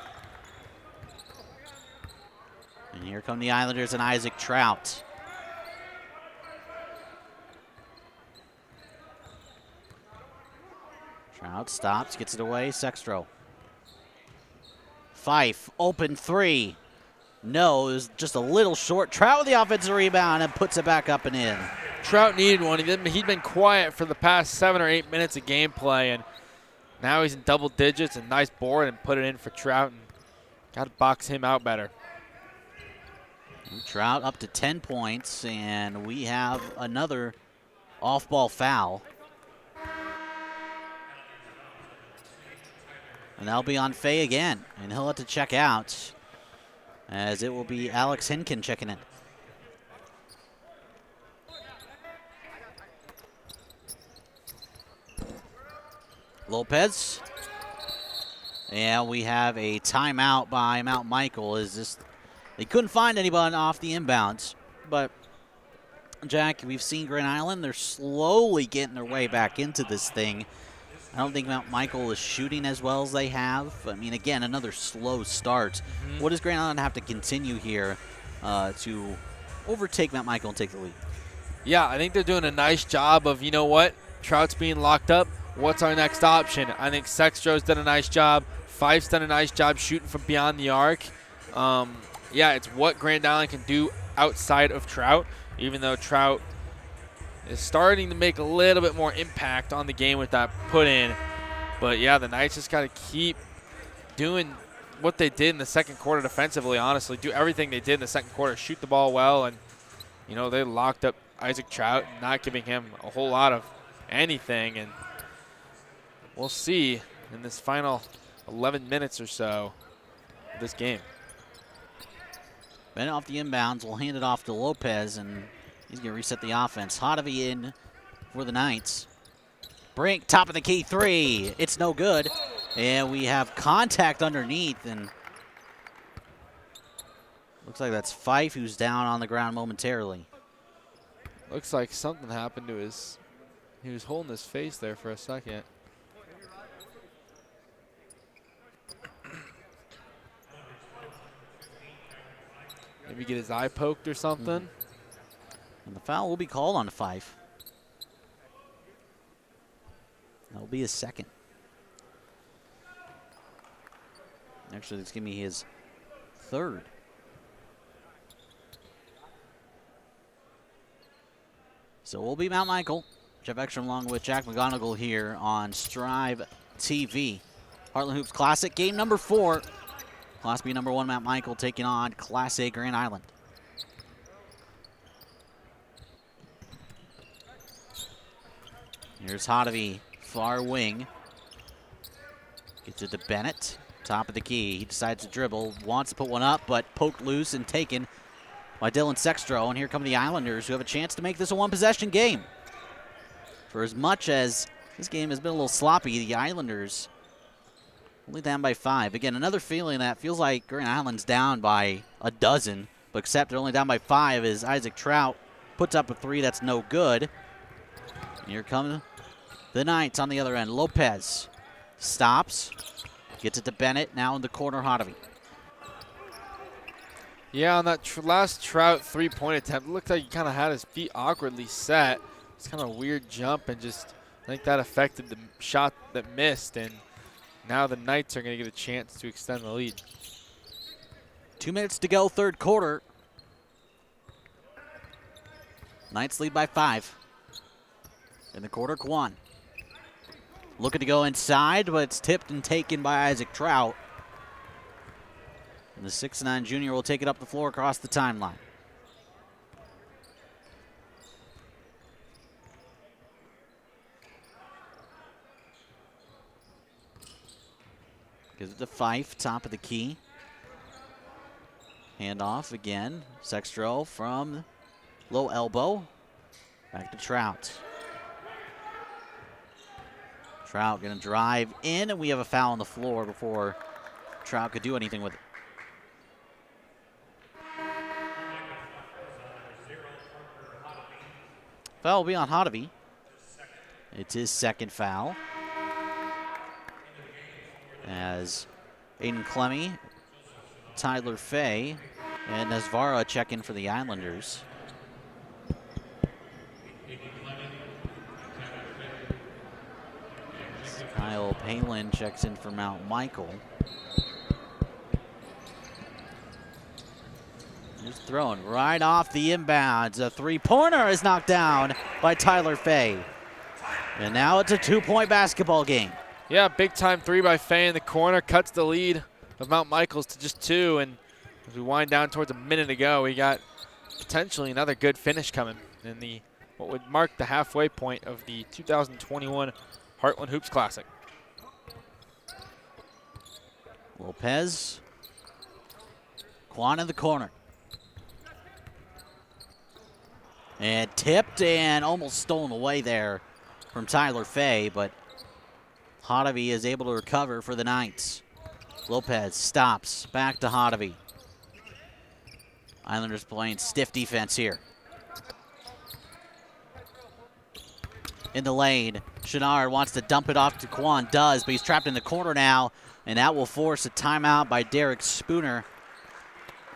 And here come the Islanders and Isaac Trout. Trout stops, gets it away, Sextro. Fife, open three. No, it was just a little short. Trout with the offensive rebound and puts it back up and in. Trout needed one. He'd been quiet for the past 7 or 8 minutes of gameplay, and now he's in double digits. A nice board and put it in for Trout, and got to box him out better. Trout up to 10 points, and we have another off-ball foul. And that'll be on Fay again, and he'll have to check out, as it will be Alex Hinken checking in. Lopez. And we have a timeout by Mount Michael. They couldn't find anyone off the inbounds. But, Jack, we've seen Grand Island. They're slowly getting their way back into this thing. I don't think Mount Michael is shooting as well as they have. I mean, again, another slow start. What does Grand Island have to continue here to overtake Mount Michael and take the lead? Yeah, I think they're doing a nice job of, you know what, Trout's being locked up. What's our next option? I think Sextro's done a nice job. Fife's done a nice job shooting from beyond the arc. Yeah, it's what Grand Island can do outside of Trout, even though Trout is starting to make a little bit more impact on the game with that put in. But, yeah, the Knights just got to keep doing what they did in the second quarter defensively, honestly. Do everything they did in the second quarter. Shoot the ball well, and, you know, they locked up Isaac Trout, not giving him a whole lot of anything. And we'll see in this final 11 minutes or so of this game. Bennett off the inbounds. We'll hand it off to Lopez, and he's going to reset the offense. Hotovy in for the Knights. Brink, top of the key three. It's no good. And we have contact underneath, and looks like that's Fife, who's down on the ground momentarily. Looks like something happened to his, he was holding his face there for a second. Maybe get his eye poked or something. And the foul will be called on Fife. That will be his second. Actually, it's going to be his third. So it will be Mount Michael. Geoff Exstrom along with Jack McGonigal here on Strive TV. Heartland Hoops Classic, game number 4. Class B number 1, Mount Michael taking on Class A Grand Island. Here's Hotovy, far wing. Gets it to Bennett, top of the key. He decides to dribble, wants to put one up, but poked loose and taken by Dylan Sextro. And here come the Islanders, who have a chance to make this a one-possession game. For as much as this game has been a little sloppy, the Islanders only down by 5. Again, another feeling that feels like Grand Island's down by a dozen, but except they're only down by 5 as Isaac Trout puts up a 3 that's no good. And here come the Knights on the other end. Lopez stops, gets it to Bennett, now in the corner, Hotovy. Yeah, on that last Trout three-point attempt, it looked like he kind of had his feet awkwardly set. It's kind of a weird jump, and just I think that affected the shot that missed, and now the Knights are going to get a chance to extend the lead. 2 minutes to go, third quarter. Knights lead by 5. In the quarter, Kwan looking to go inside, but it's tipped and taken by Isaac Trout. And the 6'9" junior will take it up the floor across the timeline. Gives it to Fife, top of the key. Handoff again. Sextro from low elbow. Back to Trout. Trout going to drive in, and we have a foul on the floor before Trout could do anything with it. Foul will be on Hotovy. It's his second foul. As Aiden Clemmy, Tyler Fay, and Nasvara check in for the Islanders. Kyle Palin checks in for Mount Michael. Just throwing right off the inbounds. A three-pointer is knocked down by Tyler Fay. And now it's a 2-point basketball game. Yeah, big-time 3 by Fay in the corner. Cuts the lead of Mount Michael's to just 2. And as we wind down towards a minute to go, we got potentially another good finish coming in the what would mark the halfway point of the 2021 Heartland Hoops Classic. Lopez. Quan in the corner. And tipped and almost stolen away there from Tyler Fay, but Hotovy is able to recover for the Knights. Lopez stops, back to Hotovy. Islanders playing stiff defense here. In the lane, Chenard wants to dump it off to Quan, does, but he's trapped in the corner now, and that will force a timeout by Derek Spooner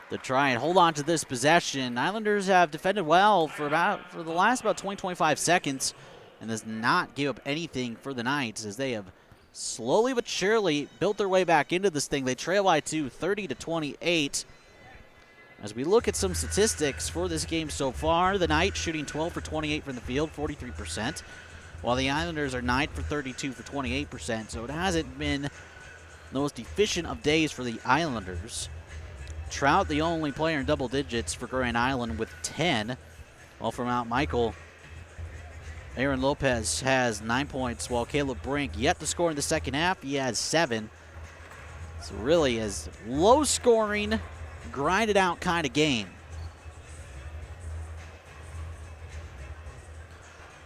to try and hold on to this possession. Islanders have defended well for the last 20-25 seconds, and does not give up anything for the Knights as they have slowly but surely built their way back into this thing. They trail by 2, 30-28. As we look at some statistics for this game so far, the Knights shooting 12 for 28 from the field, 43%, while the Islanders are 9 for 32 for 28%. So it hasn't been the most efficient of days for the Islanders. Trout, the only player in double digits for Grand Island with 10, while for Mount Michael, Aaron Lopez has 9 points, while Caleb Brink yet to score in the second half. He has 7. So really is low scoring, grinded out kind of game.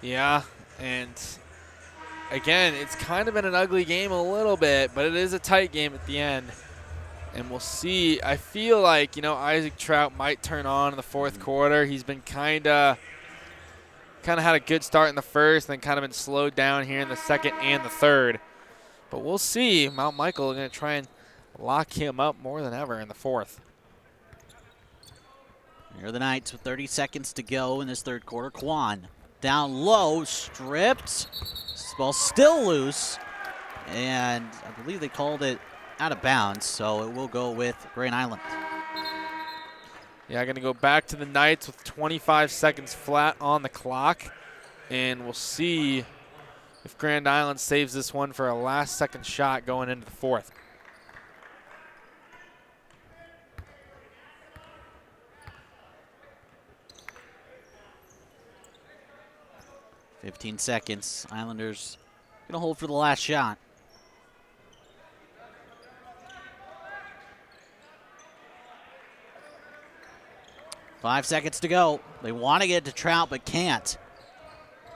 Yeah, and again, it's kind of been an ugly game a little bit, but it is a tight game at the end. And we'll see. I feel like, Isaac Trout might turn on in the fourth quarter. He's been kind of had a good start in the first, then kind of been slowed down here in the second and the third. But we'll see. Mount Michael are going to try and lock him up more than ever in the fourth. Here are the Knights with 30 seconds to go in this third quarter. Quan down low, stripped. Ball still loose. And I believe they called it out of bounds, so it will go with Grand Island. Yeah, going to go back to the Knights with 25 seconds flat on the clock. And we'll see if Grand Island saves this one for a last-second shot going into the fourth. "15 seconds. Islanders gonna hold for the last shot. "5 seconds to go. They want to get to Trout, but can't.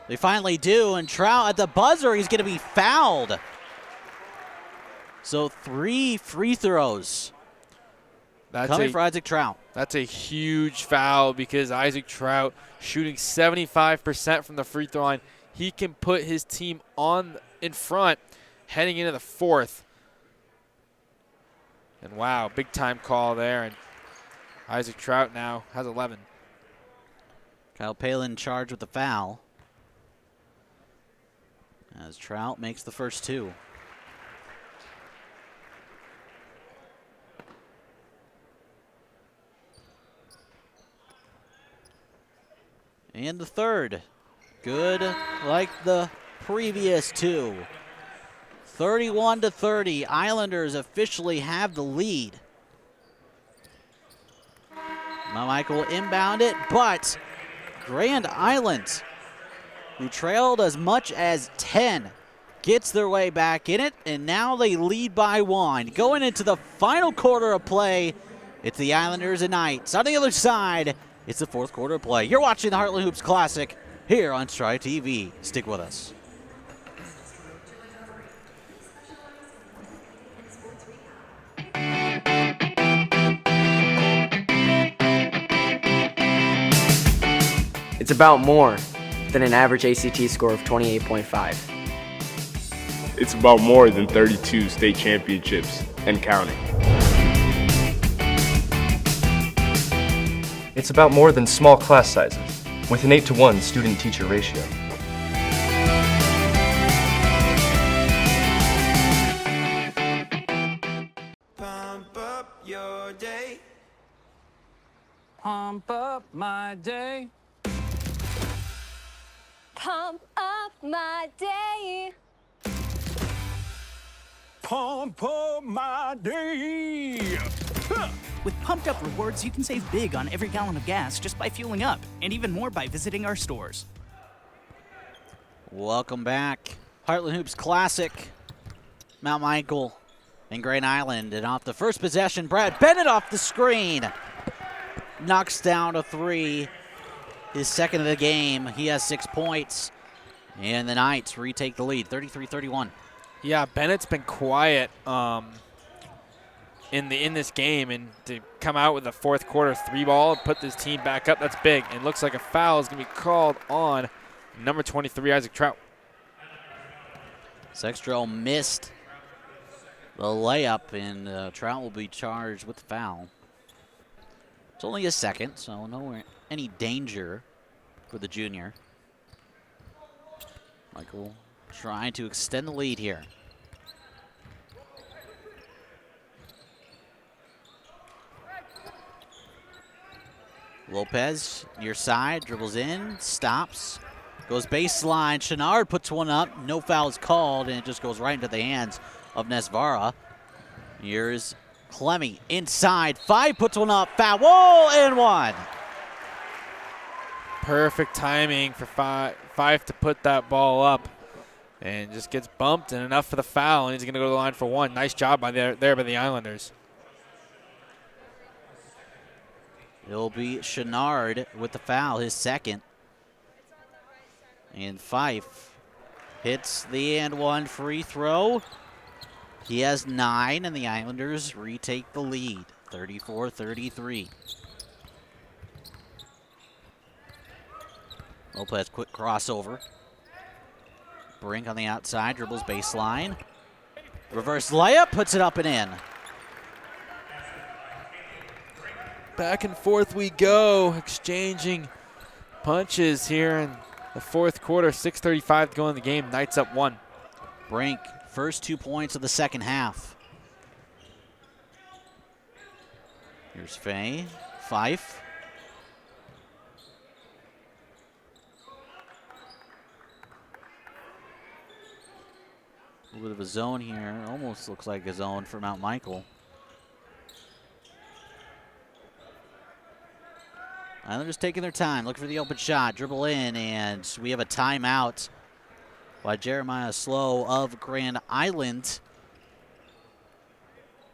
They finally do, and Trout at the buzzer, he's going to be fouled. So 3 free throws coming for Isaac Trout. That's a huge foul because Isaac Trout shooting 75% from the free throw line. He can put his team in front heading into the fourth. And wow, big time call there. And Isaac Trout now has 11. Kyle Palin charged with the foul as Trout makes the first 2. And the third. Good like the previous 2. 31-30. Islanders officially have the lead. Michael inbound it, but Grand Island, who trailed as much as 10, gets their way back in it, and now they lead by 1. Going into the final quarter of play, it's the Islanders and Knights. On the other side, it's the fourth quarter of play. You're watching the Heartland Hoops Classic here on Stride TV. Stick with us. It's about more than an average ACT score of 28.5. It's about more than 32 state championships and counting. It's about more than small class sizes, with an 8-to-1 student-teacher ratio. Pump up your day. Pump up my day. Pump up my day. Pump up my day. With Pumped Up Rewards, you can save big on every gallon of gas just by fueling up, and even more by visiting our stores. Welcome back. Heartland Hoops Classic. Mount Michael and Grand Island. And off the first possession, Brad Bennett off the screen. Knocks down a 3. His second of the game. He has 6 points. And the Knights retake the lead, 33-31. Yeah, Bennett's been quiet in this game, and to come out with a fourth quarter 3-ball and put this team back up, that's big. And looks like a foul is going to be called on number 23, Isaac Trout. Exstrom missed the layup, and Trout will be charged with the foul. It's only his second, so no any danger for the junior. Michael trying to extend the lead here. Lopez, near side, dribbles in, stops, goes baseline. Chenard puts one up, no fouls called, and it just goes right into the hands of Nesvara. Here's Clemmy inside, 5 puts one up, foul, whoa, and 1. Perfect timing for five to put that ball up, and just gets bumped, and enough for the foul, and he's going to go to the line for 1. Nice job by there by the Islanders. It'll be Chenard with the foul, his second. And Fife hits the and 1 free throw. He has 9, and the Islanders retake the lead, 34-33. Lopez, quick crossover. Brink on the outside, dribbles baseline. Reverse layup, puts it up and in. Back and forth we go, exchanging punches here in the fourth quarter. 6:35 to go in the game. Knights up 1. Brink, first 2 points of the second half. Here's Fife. little bit of a zone here. Almost looks like a zone for Mount Michael. Islanders taking their time, looking for the open shot, dribble in, and we have a timeout by Jeremiah Slow of Grand Island.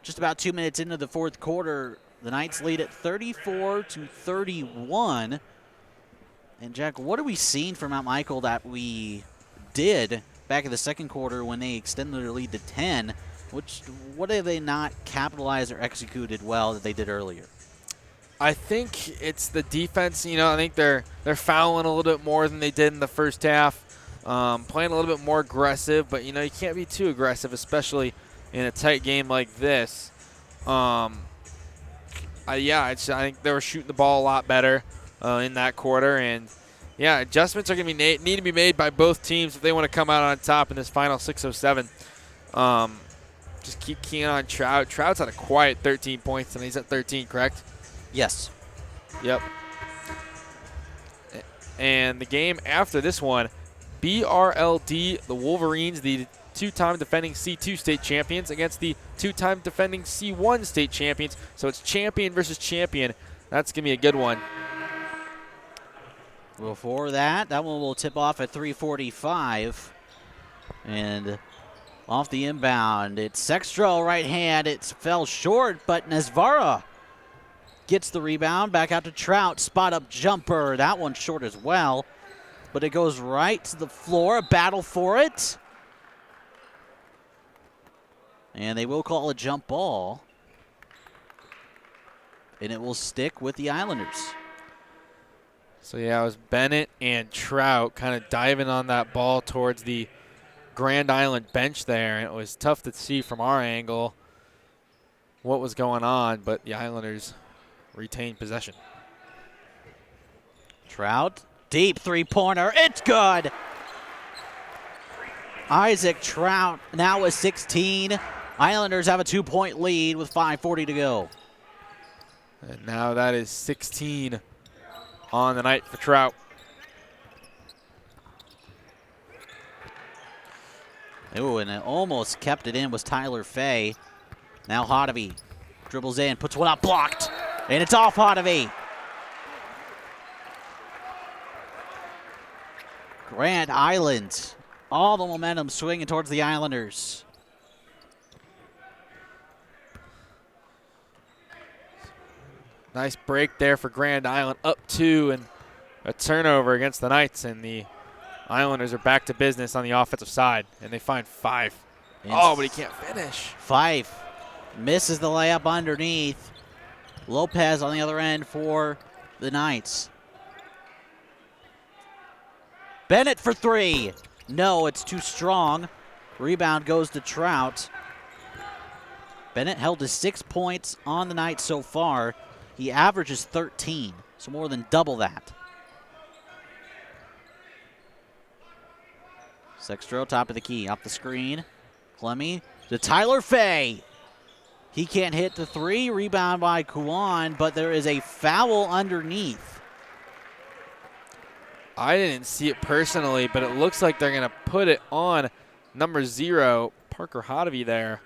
Just about 2 minutes into the fourth quarter, the Knights lead at 34-31. And Jack, what are we seeing from Mount Michael that we did back in the second quarter when they extended their lead to 10? What have they not capitalized or executed well that they did earlier? I think it's the defense. I think they're fouling a little bit more than they did in the first half, playing a little bit more aggressive. But you can't be too aggressive, especially in a tight game like this. I think they were shooting the ball a lot better in that quarter, and adjustments are going to need to be made by both teams if they want to come out on top in this final 6:07. Just keep keying on Trout. Trout's at a quiet 13 points, and he's at 13, correct? Yes. Yep. And the game after this one, BRLD, the Wolverines, the two-time defending C2 state champions against the two-time defending C1 state champions. So it's champion versus champion. That's going to be a good one. Before that one will tip off at 3:45. And off the inbound, it's Sextro right hand. It fell short, but Nesvara gets the rebound. Back out to Trout. Spot-up jumper. That one's short as well. But it goes right to the floor. A battle for it. And they will call a jump ball. And it will stick with the Islanders. So, it was Bennett and Trout kind of diving on that ball towards the Grand Island bench there. And it was tough to see from our angle what was going on, but the Islanders retain possession. Trout, deep three-pointer. It's good. Isaac Trout now with 16. Islanders have a 2-point lead with 5:40 to go. And now that is 16 on the night for Trout. Ooh, and it almost kept it in was Tyler Fay. Now Hodovy dribbles in, puts one up, blocked. And it's off Hodovy. Grand Island. All the momentum swinging towards the Islanders. Nice break there for Grand Island. Up 2 and a turnover against the Knights. And the Islanders are back to business on the offensive side. And they find 5. But he can't finish. 5. Misses the layup underneath. Lopez on the other end for the Knights. Bennett for 3. No, it's too strong. Rebound goes to Trout. Bennett held to 6 points on the night so far. He averages 13, so more than double that. Sextro, top of the key, off the screen. Clemmy to Tyler Fay. He can't hit the 3. Rebound by Kuan, but there is a foul underneath. I didn't see it personally, but it looks like they're going to put it on number 0, Parker Hodovy there.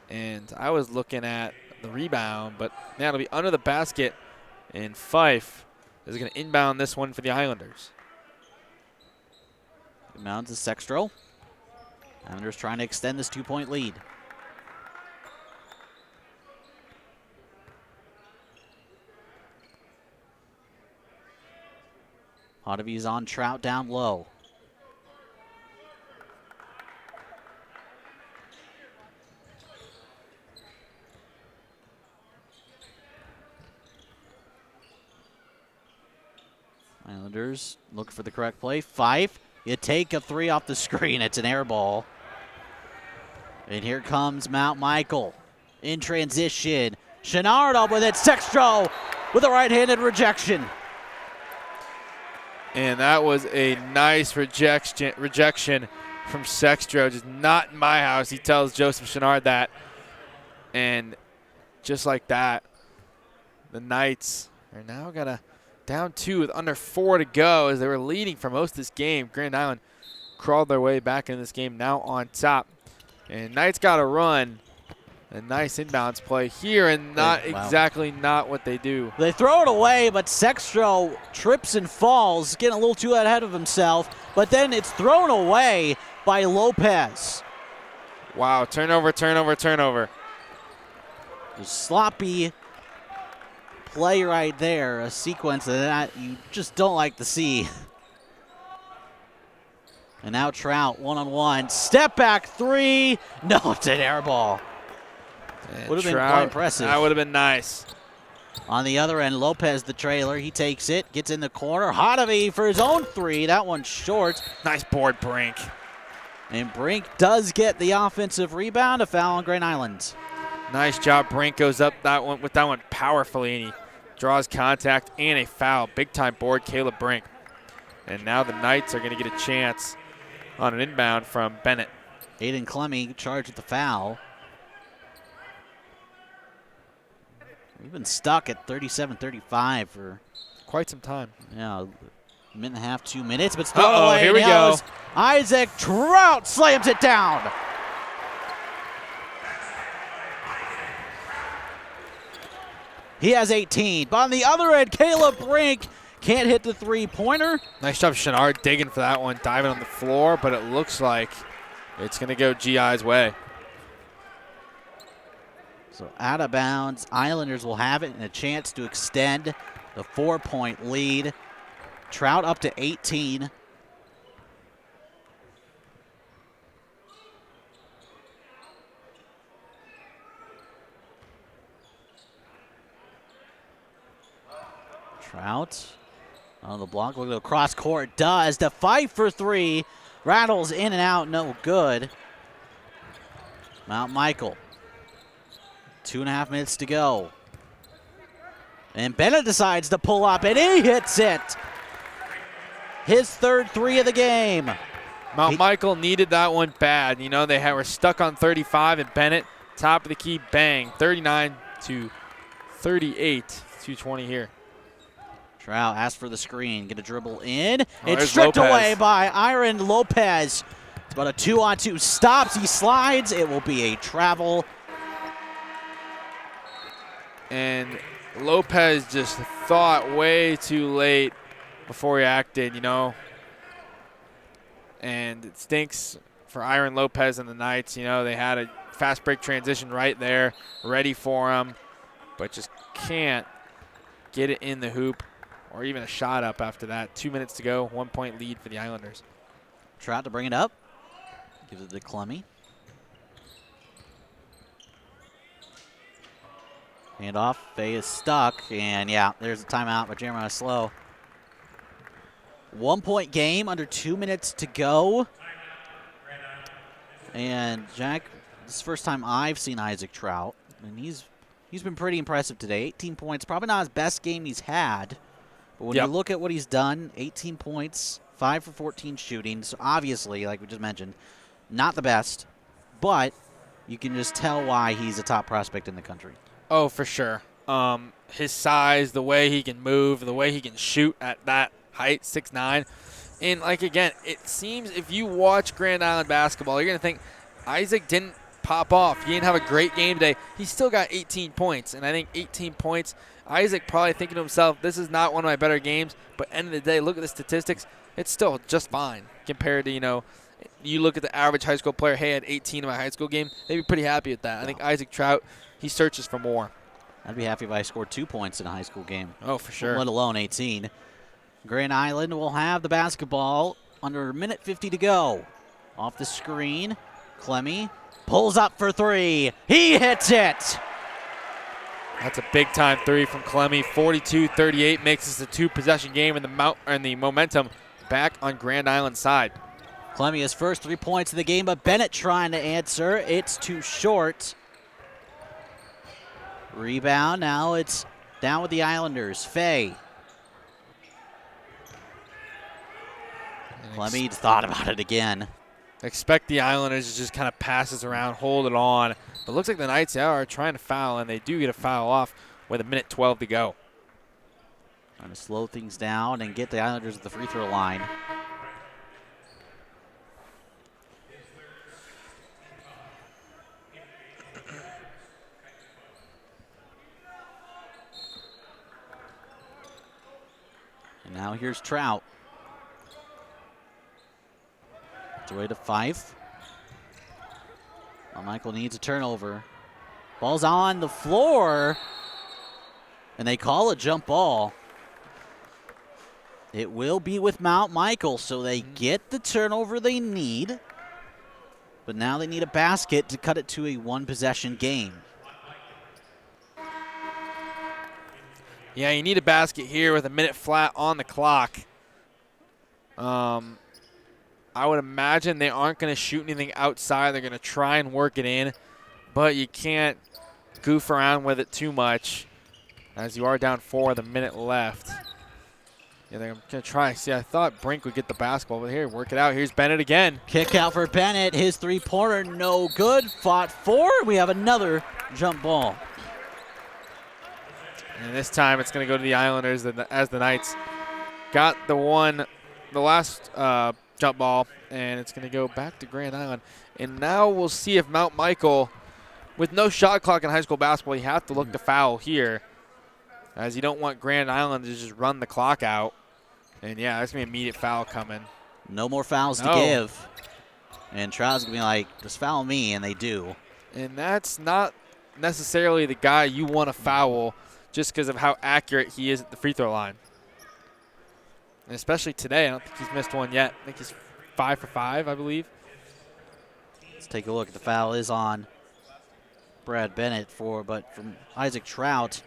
And I was looking at the rebound, but now it'll be under the basket, and Fife is going to inbound this one for the Islanders. Inbound to Sextro. Islanders trying to extend this 2-point lead. Hodovy's on Trout down low. Islanders look for the correct play. Fife, you take a 3 off the screen. It's an air ball. And here comes Mount Michael in transition. Chenard up with it. Sextro with a right-handed rejection. And that was a nice rejection from Sextro. Just not in my house. He tells Joseph Chenard that. And just like that, the Knights are now going to down 2 with under 4 to go as they were leading for most of this game. Grand Island crawled their way back in this game, now on top. And Knights got a run. A nice inbounds play here, and not exactly not what they do. They throw it away, but Sextro trips and falls, getting a little too ahead of himself. But then it's thrown away by Lopez. Wow, turnover, turnover, turnover. A sloppy play right there, a sequence of that you just don't like to see. And now Trout, one-on-one, step back three. No, it's an air ball. Would have been quite impressive. That would have been nice. On the other end, Lopez, the trailer, he takes it, gets in the corner. Hotovy for his own three. That one's short. Nice board, Brink. And Brink does get the offensive rebound, a foul on Grand Island. Nice job. Brink goes up with that one powerfully, and he draws contact and a foul. Big-time board, Caleb Brink. And now the Knights are going to get a chance on an inbound from Bennett. Aiden Clemmy charged with the foul. We've been stuck at 37-35 for quite some time. Yeah, a minute and a half, 2 minutes, but still away. Here we go. Isaac Trout slams it down. He has 18. But on the other end, Caleb Brink can't hit the three-pointer. Nice job, Chenard digging for that one, diving on the floor, but it looks like it's going to go GI's way. So out of bounds, Islanders will have it and a chance to extend the 4-point lead. Trout up to 18. Trout on the block, look at the cross court, does. The fight for three, rattles in and out, no good. Mount Michael. 2.5 minutes to go. And Bennett decides to pull up, and he hits it. His third three of the game. Mount Michael needed that one bad. You know, they were stuck on 35, and Bennett, top of the key, bang. 39 to 38. 2:20 here. Trout asks for the screen. Get a dribble in. It's stripped away by Iron Lopez. It's about a 2-on-2. Stops. He slides. It will be a travel. And Lopez just thought way too late before he acted, you know. And it stinks for Iron Lopez and the Knights. You know, they had a fast break transition right there, ready for him, but just can't get it in the hoop or even a shot up after that. 2 minutes to go, 1-point lead for the Islanders. Trout to bring it up. Gives it to Clemmy. Hand off. Faye is stuck. And, yeah, there's a timeout by Jeremiah Slow. 1-point game, under 2 minutes to go. And, Jack, this is the first time I've seen Isaac Trout. And he's been pretty impressive today. 18 points. Probably not his best game he's had. But when you look at what he's done, 18 points, 5 for 14 shooting. So, obviously, like we just mentioned, not the best. But you can just tell why he's a top prospect in the country. Oh, for sure. His size, the way he can move, the way he can shoot at that height, 6'9". And, like, again, it seems if you watch Grand Island basketball, you're going to think Isaac didn't pop off. He didn't have a great game today. He still got 18 points. And I think 18 points, Isaac probably thinking to himself, this is not one of my better games. But end of the day, look at the statistics. It's still just fine compared to, you know, you look at the average high school player, hey, I had 18 in my high school game. They'd be pretty happy with that. I think Isaac Trout, he searches for more. I'd be happy if I scored 2 points in a high school game. Oh, for sure. Let alone 18. Grand Island will have the basketball under a minute 50 to go. Off the screen, Clemmy pulls up for three. He hits it. That's a big-time three from Clemmy. 42-38 makes this a two-possession game, and the momentum back on Grand Island's side. Clemmy, his first 3 points of the game, but Bennett trying to answer. It's too short. Rebound. Now it's down with the Islanders. Faye. Clemmy thought about it again. Expect the Islanders to just kind of pass this around, hold it on. But it looks like the Knights are trying to foul, and they do get a foul off with a minute 12 to go. Trying to slow things down and get the Islanders at the free throw line. And now here's Trout. It's away to Fife. Well, Michael needs a turnover. Ball's on the floor. And they call a jump ball. It will be with Mount Michael, so they get the turnover they need. But now they need a basket to cut it to a one-possession game. Yeah, you need a basket here with a minute flat on the clock. I would imagine they aren't going to shoot anything outside. They're going to try and work it in, but you can't goof around with it too much as you are down 4 with a minute left. Yeah, they're going to try. See, I thought Brink would get the basketball, but here, work it out. Here's Bennett again. Kick out for Bennett. His three-pointer, no good. Fought 4. We have another jump ball. And this time it's going to go to the Islanders as the Knights got the last jump ball, and it's going to go back to Grand Island. And now we'll see if Mount Michael, with no shot clock in high school basketball, you have to look to foul here, as you don't want Grand Island to just run the clock out. And, yeah, there's going to be an immediate foul coming. No more fouls to give. And Trout's going to be like, just foul me, and they do. And that's not necessarily the guy you want to foul just because of how accurate he is at the free throw line. And especially today, I don't think he's missed one yet. I think he's 5 for 5, I believe. Let's take a look. The foul is on Brad Bennett but from Isaac Trout,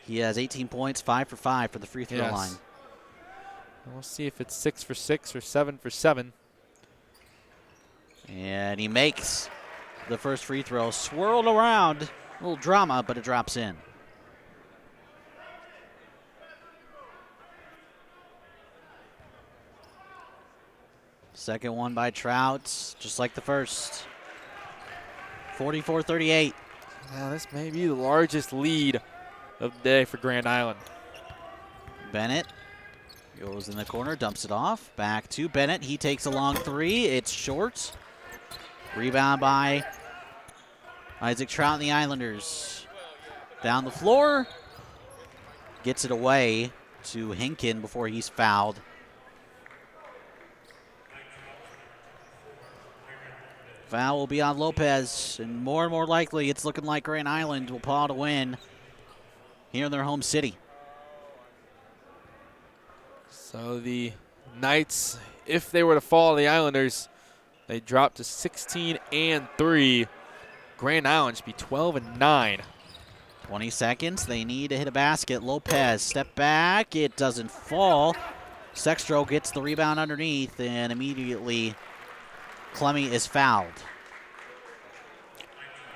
he has 18 points, 5 for 5 for the free throw line. We'll see if it's 6 for 6 or 7 for 7. And he makes the first free throw. Swirled around, a little drama, but it drops in. Second one by Trout, just like the first. 44-38. Now this may be the largest lead of the day for Grand Island. Bennett goes in the corner, dumps it off. Back to Bennett. He takes a long three. It's short. Rebound by Isaac Trout and the Islanders. Down the floor. Gets it away to Hinken before he's fouled. Foul will be on Lopez, and more likely it's looking like Grand Island will pull out a win here in their home city. So the Knights, if they were to fall the Islanders, they drop to 16-3. Grand Island should be 12-9. 20 seconds. They need to hit a basket. Lopez, step back. It doesn't fall. Exstrom gets the rebound underneath, and immediately Clemmy is fouled.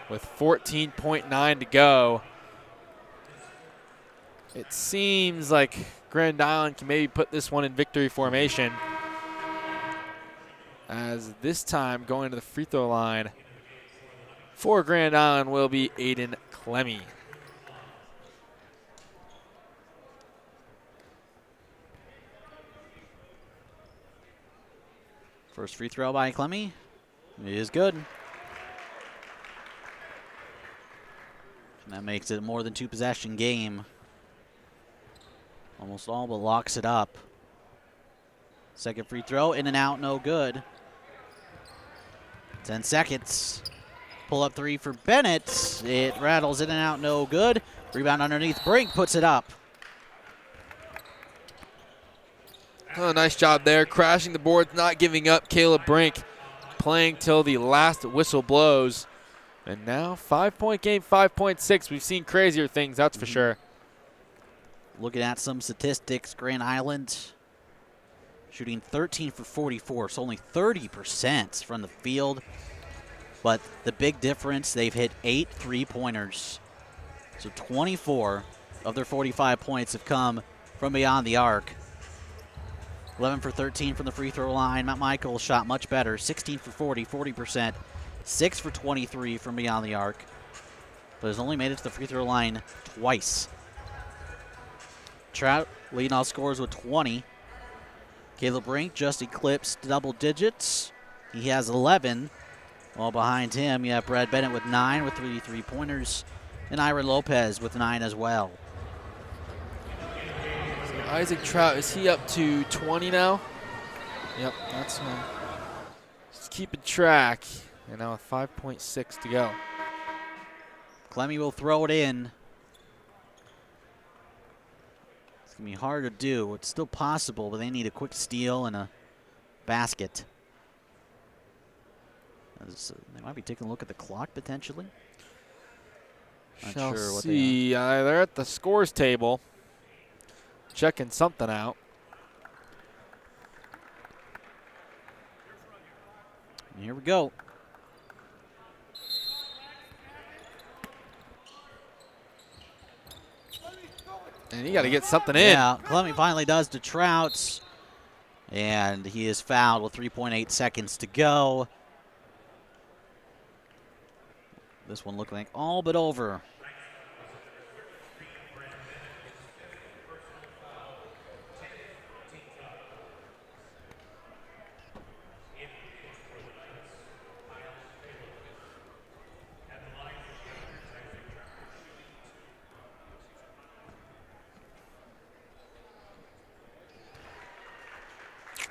With 14.9 to go, it seems like Grand Island can maybe put this one in victory formation, as this time going to the free throw line for Grand Island will be Aiden Clemmy. First free throw by Clemmy is good. And that makes it a more than 2-possession game. Almost all but locks it up. Second free throw, in and out, no good. 10 seconds. Pull up three for Bennett. It rattles in and out, no good. Rebound underneath. Brink puts it up. Oh, nice job there, crashing the boards, not giving up. Caleb Brink playing till the last whistle blows. And now 5-point game, 5.6. We've seen crazier things, that's for sure. Looking at some statistics, Grand Island shooting 13 for 44, so only 30% from the field. But the big difference, they've hit 8 3-pointers. So 24 of their 45 points have come from beyond the arc. 11 for 13 from the free throw line. Mount Michael shot much better, 16 for 40, 40%. 6 for 23 from beyond the arc, but has only made it to the free throw line twice. Trout leading all scorers with 20. Caleb Brink just eclipsed double digits. He has 11. While behind him, you have Brad Bennett with 9 with 3 3-pointers, and Iron Lopez with 9 as well. Isaac Trout, is he up to 20 now? Yep, that's just keeping track. And now with 5.6 to go. Clemmy will throw it in. It's going to be hard to do. It's still possible, but they need a quick steal and a basket. They might be taking a look at the clock potentially. Not Shall sure what see. They're at the scores table, checking something out. Here we go. And you got to get something in. Yeah, Clemmy finally does to Trout. And he is fouled with 3.8 seconds to go. This one looking like all but over.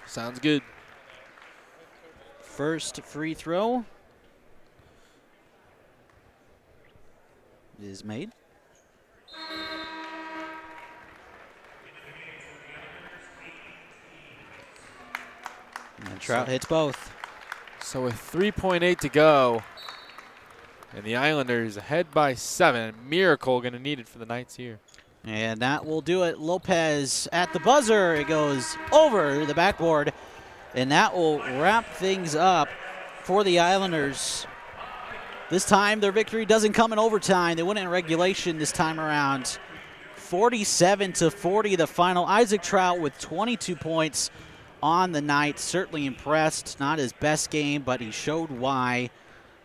Sounds good. First free throw is made. And Trout hits both. So with 3.8 to go, and the Islanders ahead by 7. Miracle going to need it for the Knights here. And that will do it. Lopez at the buzzer. It goes over the backboard. And that will wrap things up for the Islanders. This time their victory doesn't come in overtime. They win in regulation this time around. 47-40 the final. Isaac Trout with 22 points on the night. Certainly impressed. Not his best game, but he showed why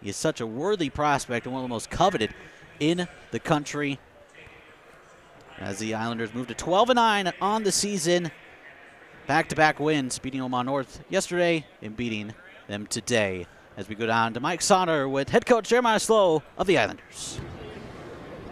he is such a worthy prospect and one of the most coveted in the country. As the Islanders move to 12-9 on the season. Back-to-back wins, beating Omaha North yesterday and beating them today. As we go down to Mike Sauter with head coach Jeremiah Slow of the Islanders.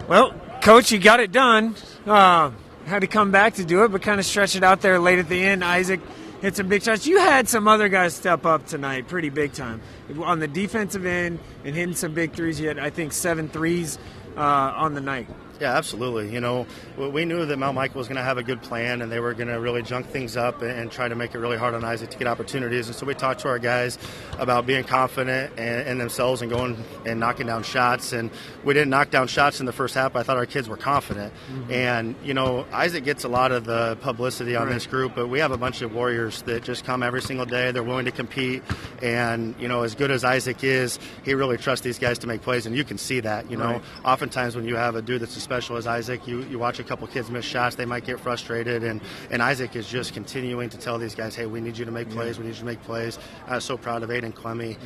Well, Coach, you got it done. Had to come back to do it, but kind of stretch it out there late at the end. Isaac hit some big shots. You had some other guys step up tonight pretty big time. On the defensive end and hitting some big threes. You had, I think, 7 threes on the night. Yeah, absolutely. You know, we knew that Mount Michael was going to have a good plan, and they were going to really junk things up and try to make it really hard on Isaac to get opportunities. And so we talked to our guys about being confident in themselves and going and knocking down shots. And we didn't knock down shots in the first half. I thought our kids were confident. Mm-hmm. And, you know, Isaac gets a lot of the publicity on this group, but we have a bunch of warriors that just come every single day. They're willing to compete. And, you know, as good as Isaac is, he really trusts these guys to make plays. And you can see that, you know. Oftentimes when you have a dude that's a special as Isaac, you watch a couple kids miss shots, they might get frustrated, and Isaac is just continuing to tell these guys, hey, we need you to make plays, we need you to make plays. I was so proud of Aiden Clemmy.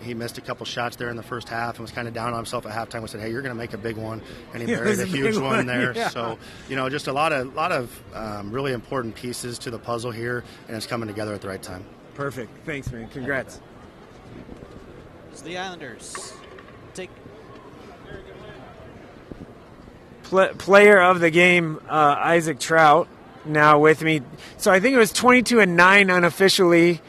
He missed a couple shots there in the first half and was kind of down on himself at halftime. We said, hey, you're going to make a big one, and he buried a huge one there. So, you know, just a lot of really important pieces to the puzzle here, and it's coming together at the right time. Perfect. Thanks, man. Congrats. So the Islanders take player of the game, Isaac Trout, now with me. So I think it was 22-9 unofficially.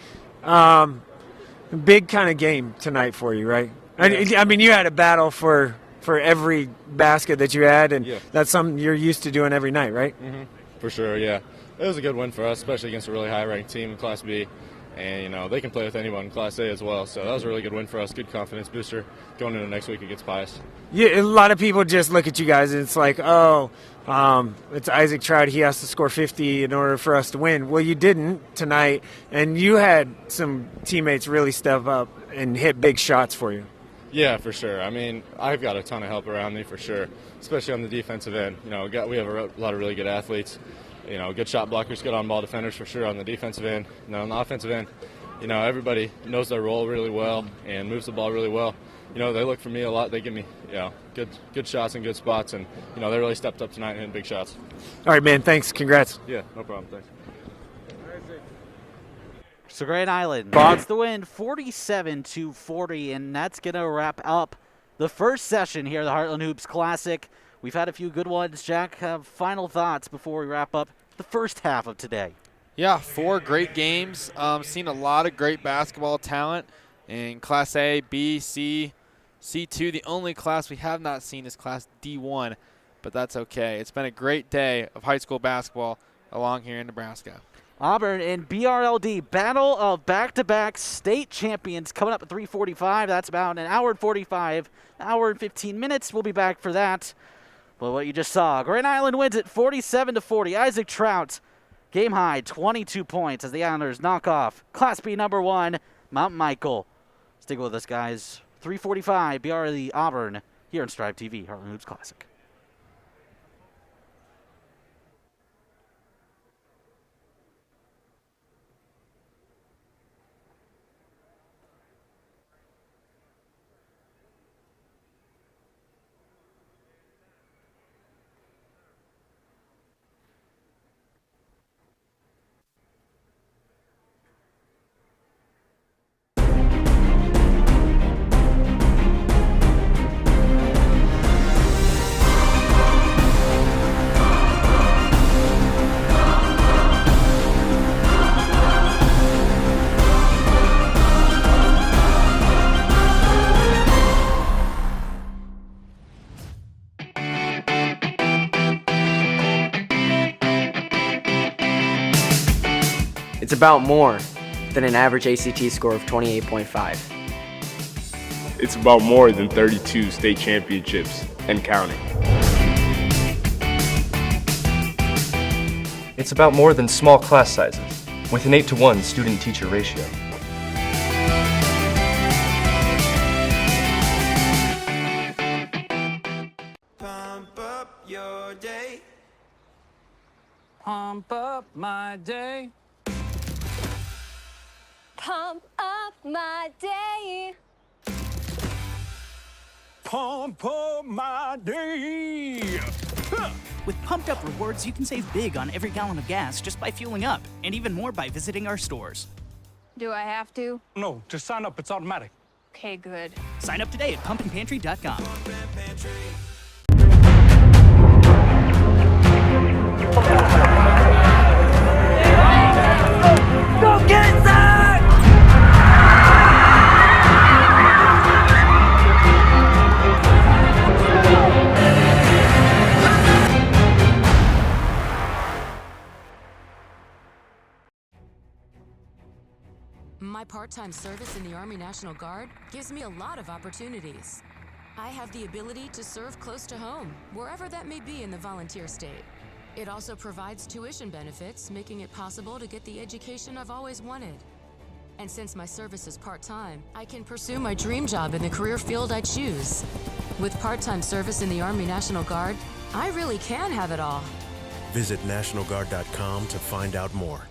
Big kind of game tonight for you, right? I mean, you had a battle for every basket that you had, and that's something you're used to doing every night, right? Mm-hmm. For sure, yeah. It was a good win for us, especially against a really high-ranked team in Class B. And, you know, they can play with anyone in Class A as well. So that was a really good win for us. Good confidence booster going into next week against Pius. Yeah, a lot of people just look at you guys and it's like, it's Isaac Trout. He has to score 50 in order for us to win. Well, you didn't tonight, and you had some teammates really step up and hit big shots for you. Yeah, for sure. I mean, I've got a ton of help around me for sure, especially on the defensive end. You know, we have a lot of really good athletes. You know, good shot blockers, good on-ball defenders for sure on the defensive end. You know, on the offensive end, you know, everybody knows their role really well and moves the ball really well. You know, they look for me a lot. They give me, you know, good shots and good spots, and, you know, they really stepped up tonight and hit big shots. All right, man. Thanks. Congrats. Yeah, no problem. Thanks. So Grand Island gets the win 47-40, and that's going to wrap up the first session here at the Heartland Hoops Classic. We've had a few good ones. Jack, have final thoughts before we wrap up the first half of today? Yeah, 4 great games. Seen a lot of great basketball talent in Class A, B, C, C2. The only class we have not seen is Class D1, but that's okay. It's been a great day of high school basketball along here in Nebraska. Auburn and BRLD, battle of back-to-back state champions coming up at 3:45. That's about an hour and 45, hour and 15 minutes. We'll be back for that. Well, what you just saw, Grand Island wins it 47-40. Isaac Trout, game high, 22 points as the Islanders knock off Class B number 1, Mount Michael. Stick with us, guys. 3:45, BRLD Auburn here on Strive TV, Heartland Hoops Classic. It's about more than an average ACT score of 28.5. It's about more than 32 state championships and counting. It's about more than small class sizes, with an 8-to-1 student-teacher ratio. Pump up your day. Pump up my day. Pump up my day. Pump up my day. With Pumped Up Rewards, you can save big on every gallon of gas just by fueling up, and even more by visiting our stores. Do I have to? No, to sign up, it's automatic. Okay, good. Sign up today at pumpandpantry.com. Go get Zach! My part-time service in the Army National Guard gives me a lot of opportunities. I have the ability to serve close to home, wherever that may be in the volunteer state. It also provides tuition benefits, making it possible to get the education I've always wanted. And since my service is part-time, I can pursue my dream job in the career field I choose. With part-time service in the Army National Guard, I really can have it all. Visit NationalGuard.com to find out more.